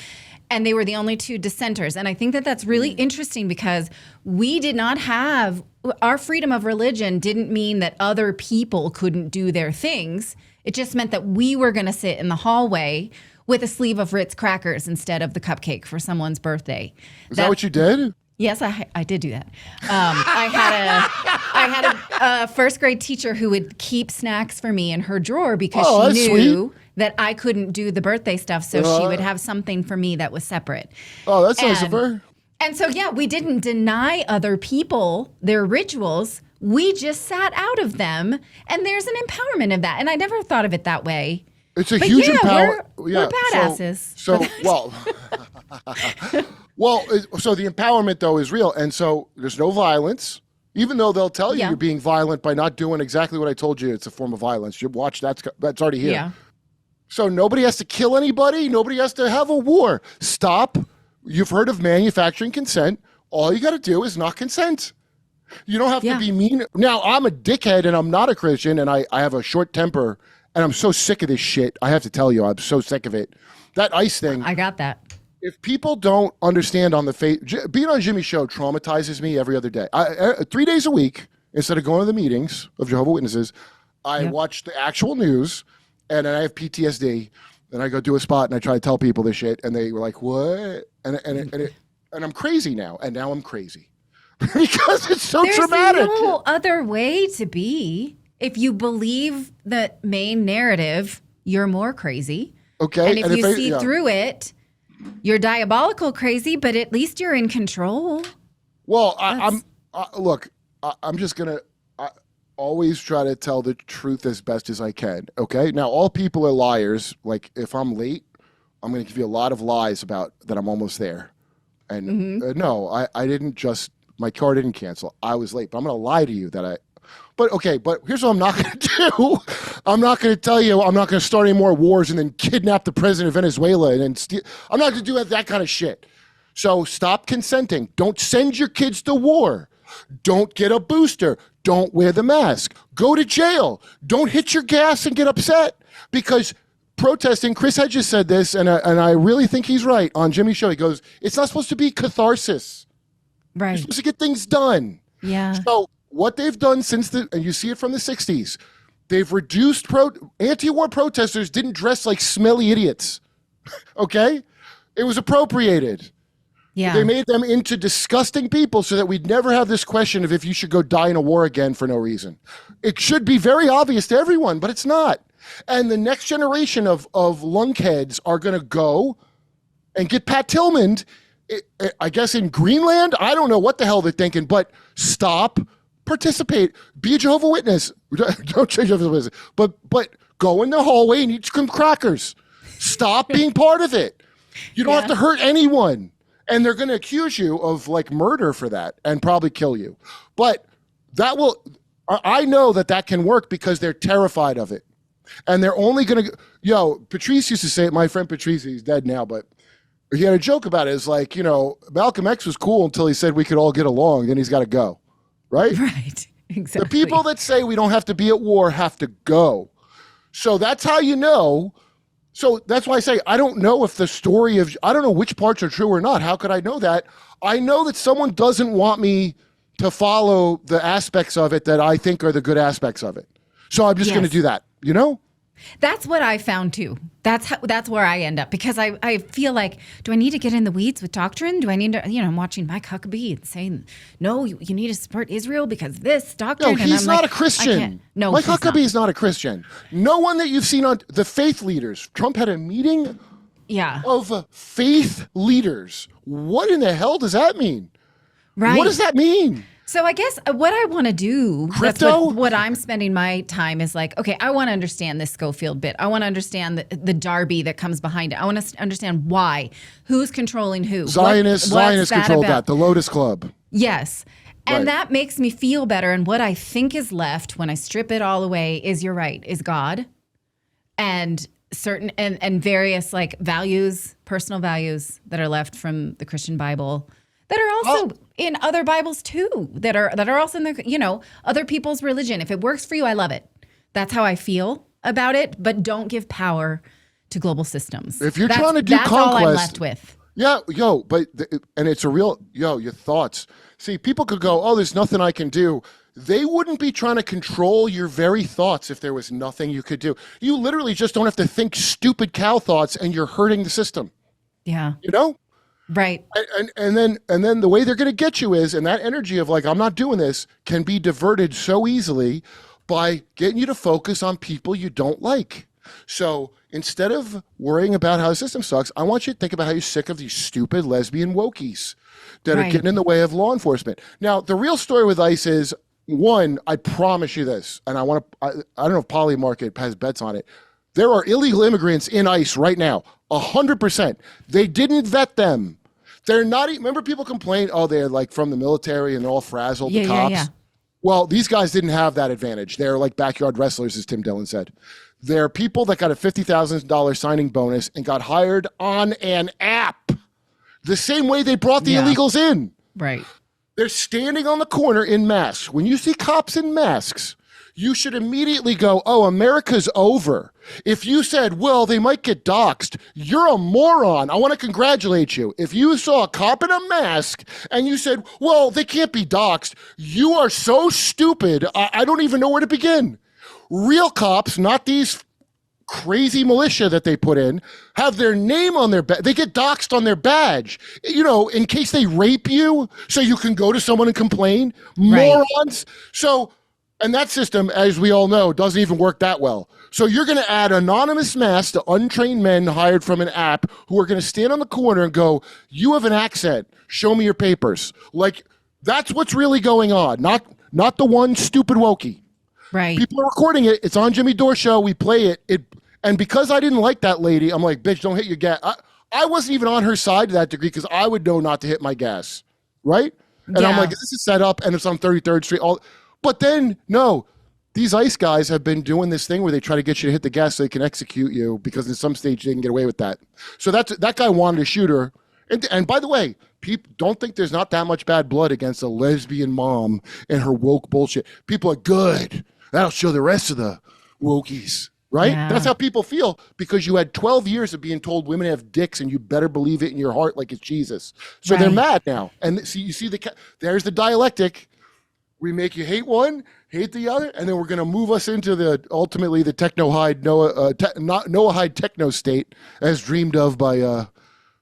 And they were the only two dissenters. And I think that that's really interesting because we did not have, our freedom of religion didn't mean that other people couldn't do their things. It just meant that we were going to sit in the hallway with a sleeve of Ritz crackers instead of the cupcake for someone's birthday. Is that what you did? Yes, I did do that. I had a first grade teacher who would keep snacks for me in her drawer because she knew that I couldn't do the birthday stuff, so she would have something for me that was separate. Oh, that's nice of her. And so, we didn't deny other people their rituals. We just sat out of them, and there's an empowerment of that. And I never thought of it that way. It's a huge empowerment. We're badasses. So the empowerment, though, is real. And so there's no violence, even though they'll tell you you're being violent by not doing exactly what I told you. It's a form of violence. You watch, that's already here. Yeah. So nobody has to kill anybody. Nobody has to have a war. Stop. You've heard of manufacturing consent. All you got to do is not consent. You don't have to be mean. Now, I'm a dickhead and I'm not a Christian and I have a short temper and I'm so sick of this shit. I have to tell you, I'm so sick of it. That ICE thing. I got that. If people don't understand on the face, being on Jimmy's show traumatizes me every other day. 3 days a week, instead of going to the meetings of Jehovah's Witnesses, I watch the actual news and then I have PTSD and I go do a spot and I try to tell people this shit and they were like, what? And I'm crazy now. And now I'm crazy. Because it's so traumatic. There's no other way to be. If you believe the main narrative, you're more crazy. Okay. And if you see through it, you're diabolical crazy, but at least you're in control. Well, I'm just going to always try to tell the truth as best as I can. Okay. Now, all people are liars. Like, if I'm late, I'm going to give you a lot of lies about that I'm almost there. And no, I didn't just. My car didn't cancel. I was late, but I'm going to lie to you but here's what I'm not going to do. I'm not going to tell you, I'm not going to start any more wars and then kidnap the president of Venezuela and then steal. I'm not going to do that kind of shit. So stop consenting. Don't send your kids to war. Don't get a booster. Don't wear the mask. Go to jail. Don't hit your gas and get upset because protesting, Chris Hedges said this, and I really think he's right on Jimmy's show. He goes, it's not supposed to be catharsis. Right. You're supposed to get things done. Yeah. So what they've done and you see it from the 60s, they've reduced anti-war protesters didn't dress like smelly idiots. Okay? It was appropriated. Yeah. They made them into disgusting people so that we'd never have this question of if you should go die in a war again for no reason. It should be very obvious to everyone, but it's not. And the next generation of lunkheads are going to go and get Pat Tillman, I guess in Greenland. I don't know what the hell they're thinking, but stop, participate, be a Jehovah's Witness. Don't change Jehovah's Witness, but go in the hallway and eat some crackers. Stop being part of it. You don't have to hurt anyone. And they're going to accuse you of like murder for that and probably kill you. But I know that can work because they're terrified of it. And they're only going to, Patrice used to say it, my friend Patrice, he's dead now, but he had a joke about it. It's like, Malcolm X was cool until he said we could all get along, then he's got to go, right? Right, exactly. The people that say we don't have to be at war have to go. So that's how you know. So that's why I say I don't know if the story of, I don't know which parts are true or not. How could I know that? I know that someone doesn't want me to follow the aspects of it that I think are the good aspects of it. So I'm just going to do that, That's what I found too. That's where I end up, because I feel like, do I need to get in the weeds with doctrine? Do I need to, I'm watching Mike Huckabee saying, no, you need to support Israel because this doctrine. No, he's not a Christian. No, Mike Huckabee is not a Christian. No one that you've seen on the faith leaders. Trump had a meeting of faith leaders. What in the hell does that mean? Right. What does that mean? So I guess what I want to do, Crypto? what I'm spending my time is like, okay, I want to understand this Schofield bit. I want to understand the Darby that comes behind it. I want to understand why, who's controlling who. Zionists controlled that, the Lotus Club. Yes. And that makes me feel better. And what I think is left when I strip it all away is, you're right, is God and certain and various like values, personal values that are left from the Christian Bible that are also in other Bibles too, that are also in the, other people's religion. If it works for you, I love it. That's how I feel about it. But don't give power to global systems. If you're trying to do that's conquest, all I'm left with. Yeah, and it's a real, your thoughts. See, people could go, oh, there's nothing I can do. They wouldn't be trying to control your very thoughts if there was nothing you could do. You literally just don't have to think stupid cow thoughts, and you're hurting the system. Yeah. Right. And then the way they're going to get you is, and that energy of like, I'm not doing this, can be diverted so easily by getting you to focus on people you don't like. So instead of worrying about how the system sucks, I want you to think about how you're sick of these stupid lesbian wokies that are getting in the way of law enforcement. Now, the real story with ICE is, one, I promise you this, and I don't know if Poly Market has bets on it. There are illegal immigrants in ICE right now, 100%. They didn't vet them. They're not, remember people complain, oh, they're like from the military and they're all frazzled, the cops. Yeah. Well, these guys didn't have that advantage. They're like backyard wrestlers, as Tim Dillon said. They're people that got a $50,000 signing bonus and got hired on an app, the same way they brought the illegals in. Right. They're standing on the corner in masks. When you see cops in masks, you should immediately go, oh, America's over. If you said, well, they might get doxxed, you're a moron. I want to congratulate you. If you saw a cop in a mask and you said, well, they can't be doxxed, you are so stupid, I don't even know where to begin. Real cops, not these crazy militia that they put in, have their name on their badge. They get doxxed on their badge, in case they rape you, so you can go to someone and complain. Right. Morons. So, and that system, as we all know, doesn't even work that well. So you're going to add anonymous masks to untrained men hired from an app who are going to stand on the corner and go, you have an accent. Show me your papers. Like, that's what's really going on. Not the one stupid wokey. Right. People are recording it. It's on Jimmy Dore show. We play it. And because I didn't like that lady, I'm like, bitch, don't hit your gas. I wasn't even on her side to that degree because I would know not to hit my gas. Right? And I'm like, this is set up and it's on 33rd Street. But then, no, these ICE guys have been doing this thing where they try to get you to hit the gas so they can execute you because in some stage they can get away with that. So that guy wanted to shoot her. And by the way, people don't think there's not that much bad blood against a lesbian mom and her woke bullshit. People are good. That'll show the rest of the wokies, right? Yeah. That's how people feel because you had 12 years of being told women have dicks and you better believe it in your heart like it's Jesus. So they're mad now. And see, you see there's the dialectic. We make you hate one, hate the other, and then we're going to move us into ultimately the Noahide techno state as dreamed of by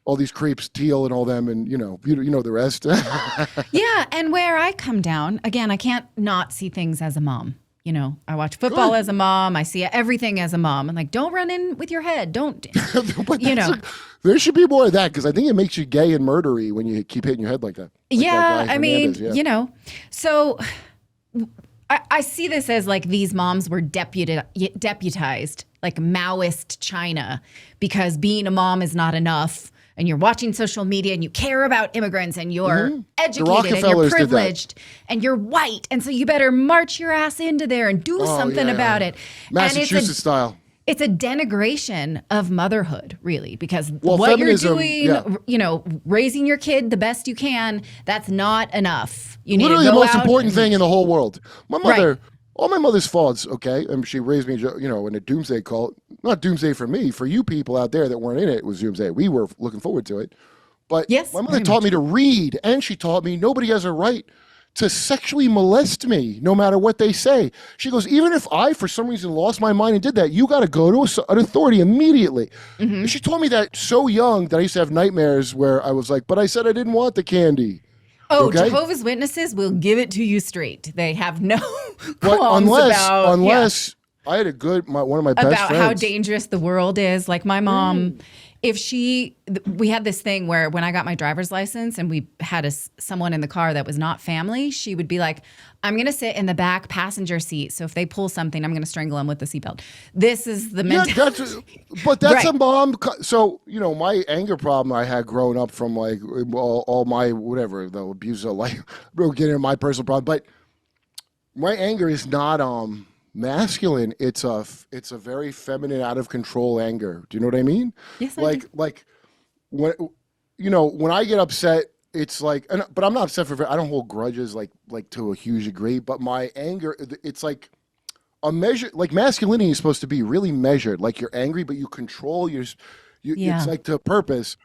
all these creeps, Teal and all them, and you know the rest. Yeah, and where I come down, again, I can't not see things as a mom. I watch football as a mom. I see everything as a mom. And like, don't run in with your head. Don't, There should be more of that because I think it makes you gay and murdery when you keep hitting your head like that. So I see this as like these moms were deputized, like Maoist China, because being a mom is not enough. And you're watching social media and you care about immigrants and you're educated and you're privileged and you're white. And so you better march your ass into there and do something about it. Massachusetts style. it's a denigration of motherhood, really, because Well, what you're feminism, doing, yeah. you know, raising your kid the best you can, that's not enough. You need Literally to the go most out important and, thing in the whole world. My mother, right. all my mother's faults, okay, and she raised me, you know, in a doomsday cult. Not doomsday for me, for you people out there that weren't in it, it was doomsday. We were looking forward to it. But Yes, my mother very taught much. me to read, and she taught me nobody has a right to sexually molest me, no matter what they say. She goes, even if I, for some reason, lost my mind and did that, you got to go to an authority immediately. And she told me that so young that I used to have nightmares where I was like, but I said I didn't want the candy. Oh, Okay? Jehovah's Witnesses will give it to you straight. They have no But qualms about unless I had a good, one of my best about friends. how dangerous the world is. Like my mom, we had this thing where when I got my driver's license and we had someone in the car that was not family, she would be like, I'm going to sit in the back passenger seat. So if they pull something, I'm going to strangle them with the seatbelt. This is the mentality. That's Right. a mom. So, you know, my anger problem I had growing up from like all my, whatever, the abuse of life, we'll get into my personal problem. But my anger is not, masculine. It's a very feminine, out of control anger. Do you know what I mean? Yes, I do. Like when, you know, when I get upset, it's like, but I'm not upset I don't hold grudges like to a huge degree, but my anger, it's like a measure, like masculinity is supposed to be really measured. Like you're angry, but you control Yeah. it's like to purpose.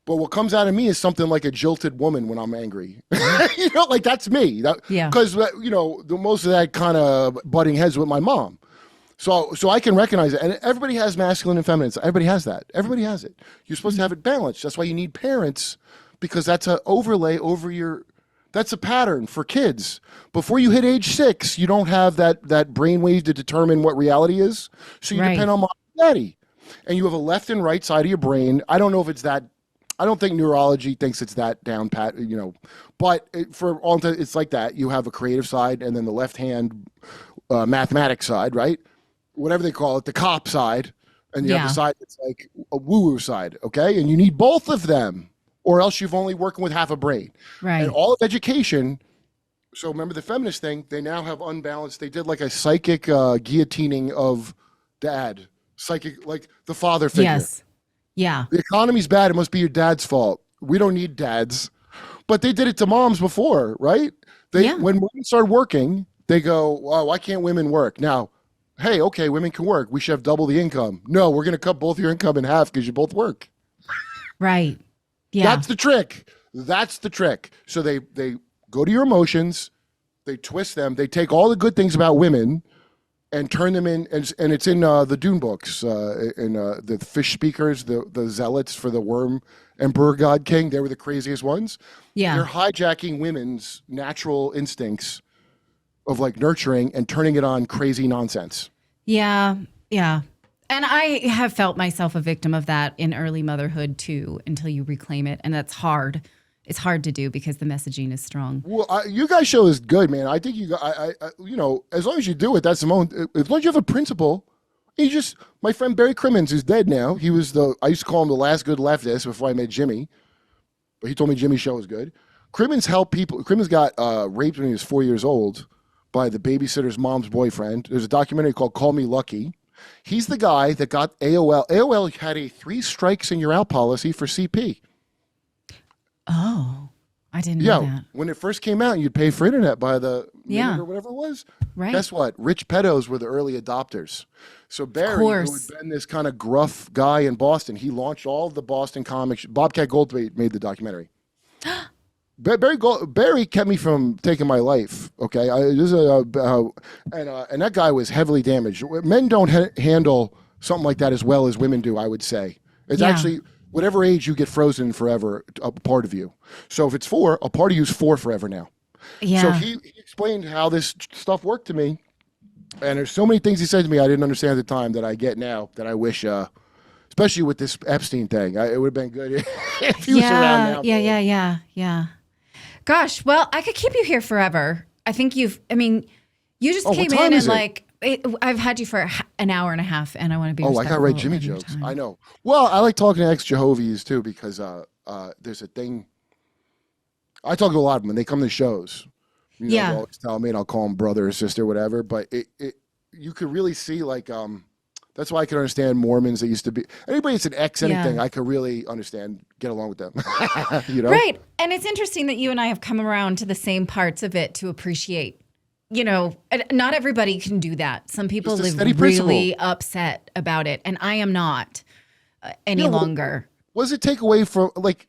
But what comes out of me is something like a jilted woman when I'm angry. You know, like that's me. Yeah. Because, you know, most of that kind of butting heads with my mom. So I can recognize it. And everybody has masculine and feminine. Everybody has that. Everybody has it. You're supposed to have it balanced. That's why you need parents, because that's an overlay over that's a pattern for kids. Before you hit age 6, you don't have that brainwave to determine what reality is. So you depend on mom and daddy. And you have a left and right side of your brain. I don't know if it's that. I don't think neurology thinks it's that down pat, you know, but for all it's like that. You have a creative side and then the left hand mathematics side, right? Whatever they call it, the cop side, and the other side it's like a woo-woo side, okay? And you need both of them, or else you've only working with half a brain. Right. And all of education. So remember the feminist thing? They now have unbalanced. They did like a psychic guillotining of dad, psychic, like the father figure. Yes. Yeah. The economy's bad. It must be your dad's fault. We don't need dads. But they did it to moms before, right? When women started working, they go, well, why can't women work? Now, hey, okay, women can work. We should have double the income. No, we're going to cut both your income in half because you both work. Right. Yeah. That's the trick. That's the trick. So they go to your emotions. They twist them. They take all the good things about women and turn them in, and it's in the Dune books, in the fish speakers, the zealots for the worm emperor god king. They were the craziest ones. Yeah. They're hijacking women's natural instincts of like nurturing and turning it on crazy nonsense. Yeah. Yeah. And I have felt myself a victim of that in early motherhood too, until you reclaim it. And that's hard. It's hard to do because the messaging is strong. Well, you guys' show is good, man. I think you know, as long as you do it, that's the moment. As long as you have a principle, my friend Barry Crimmins, who's dead now, I used to call him the last good leftist before I met Jimmy, but he told me Jimmy's show was good. Crimmins helped people. Crimmins got raped when he was 4 years old by the babysitter's mom's boyfriend. There's a documentary called Call Me Lucky. He's the guy that got AOL. AOL had a 3 strikes and you're out policy for CP. Oh, I didn't know that. When it first came out, you'd pay for internet by the Yeah. minute or whatever it was. Right. Guess what? Rich pedos were the early adopters. So Barry, who had course. been this kind of gruff guy in Boston, he launched all of the Boston comics. Bobcat Goldthwait made the documentary. Barry kept me from taking my life. Okay, and that guy was heavily damaged. Men don't handle something like that as well as women do. I would say it's actually whatever age you get frozen forever, a part of you. So if it's 4, a part of you's 4 forever now. Yeah. So he explained how this stuff worked to me, and there's so many things he said to me I didn't understand at the time that I get now that I wish. Especially with this Epstein thing, it would have been good if he was around now. Yeah. Gosh, well, I could keep you here forever. I think you just came in and like, I've had you for an hour and a half and I want to be respectful. I got to write Jimmy of your jokes. time. I know. Well, I like talking to ex-Jehovies too because there's a thing. I talk to a lot of them when they come to shows. They'll always tell me and I'll call them brother or sister, whatever. But you could really see like, That's why I can understand Mormons that used to be anybody that's an ex anything. Yeah. I could really understand, get along with them. You know, Right. And it's interesting that you and I have come around to the same parts of it to appreciate. You know, not everybody can do that. Some people Just a live steady really principle. upset about it, and I am not any longer. What does it take away from, like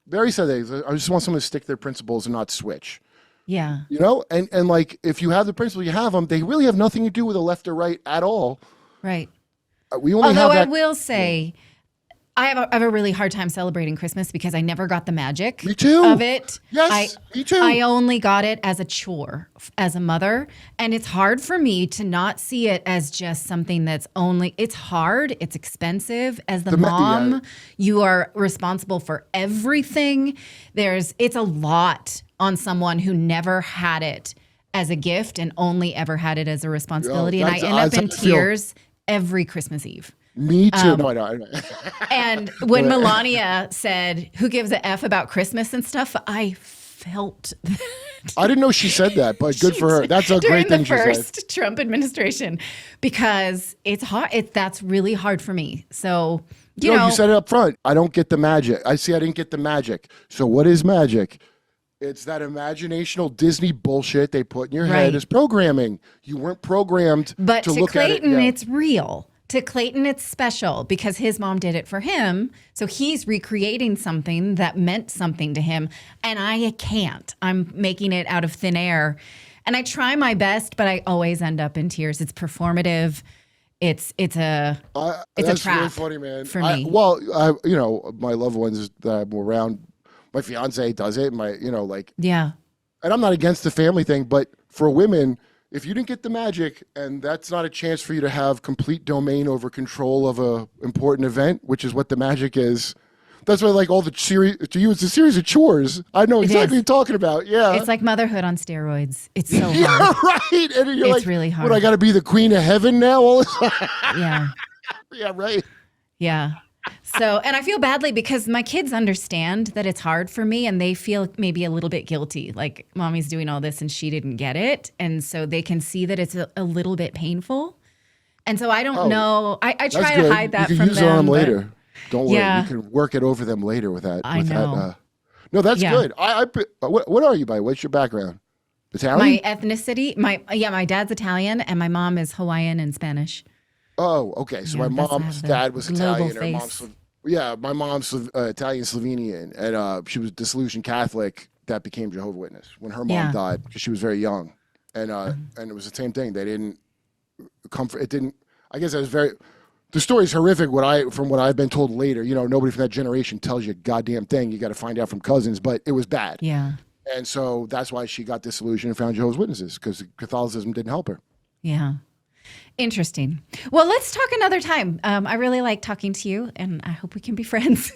Barry said, I just want someone to stick to their principles and not switch. Yeah. You know, and like if you have the principle, you have them. They really have nothing to do with the left or right at all. Right. We only Although have I that. will say, I have a really hard time celebrating Christmas because I never got the magic Me too. of it. Yes, me too. I only got it as a chore as a mother. And it's hard for me to not see it as just something that's only, it's hard, it's expensive. As the mom, yeah. you are responsible for everything. It's a lot on someone who never had it as a gift and only ever had it as a responsibility. And I end up in tears every Christmas Eve. Me too. No, I know. And when Melania said, "Who gives a F about Christmas and stuff?" I felt that. I didn't know she said that, but good for her. That's a great thing she during the said. first Trump administration, because it's hard. That's really hard for me. So you know, You said it up front. I don't get the magic. I didn't get the magic. So what is magic? It's that imaginational Disney bullshit they put in your head Right. as programming. You weren't programmed but to to look Clayton, at it. Yeah. it's real. To Clayton, it's special because his mom did it for him. So he's recreating something that meant something to him. And I can't. I'm making it out of thin air. And I try my best, but I always end up in tears. It's performative. It's a That's trap really funny, man. for me. You know, my loved ones that I'm around, my fiance does it. Yeah. And I'm not against the family thing, but for women, if you didn't get the magic and that's not a chance for you to have complete domain over control of a important event, which is what the magic is, that's why like all the series, to you, it's a series of chores. I know exactly what you're talking about. Yeah. It's like motherhood on steroids. It's so Yeah, hard. right. And you're It's like, really hard. what, I got to be the queen of heaven now? All this? Yeah. Yeah, right. Yeah. So, and I feel badly because my kids understand that it's hard for me and they feel maybe a little bit guilty. Like mommy's doing all this and she didn't get it. And so they can see that it's a little bit painful. And so I don't know. I try to hide that you from can use it on them but- later. Don't worry. Yeah. You can work it over them later with that. I know. No, that's Yeah. good. What are you by? What's your background? Italian? My ethnicity, my dad's Italian and my mom is Hawaiian and Spanish. Oh, okay. So Yeah, my that's mom's have the dad was global Italian. Her mom's face. my mom's Italian Slovenian, and she was dissolution Catholic that became Jehovah's Witness when her mom Yeah. died because she was very young, and it was the same thing. They didn't comfort. It didn't. I guess it was very. The story's horrific. From what I've been told later, you know, nobody from that generation tells you a goddamn thing. You got to find out from cousins, but it was bad. Yeah. And so that's why she got disillusioned and found Jehovah's Witnesses because Catholicism didn't help her. Yeah. Interesting. Well, let's talk another time. I really like talking to you and I hope we can be friends.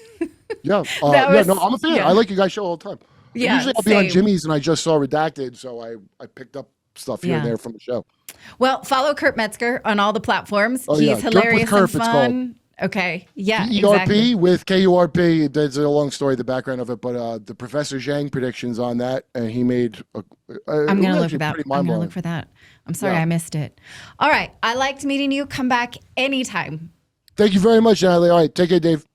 Yeah. was- No, I'm a fan. yeah. I like you guys' show all the time. Yeah, Usually I'll be on same. Jimmy's and I just saw Redacted, so I picked up stuff here and Yeah. there from the show. Well, follow Kurt Metzger on all the platforms. Oh, He's yeah. Jump with hilarious Kurt, and it's fun. Okay. Yeah. ERP Exactly. with KURP. There's a long story, the background of it, but the Professor Zhang predictions on that, and he made. I'm going to look for that. I'm going to look for that. I'm sorry Yeah. I missed it. All right. I liked meeting you. Come back anytime. Thank you very much, Natalie. All right, take care, Dave.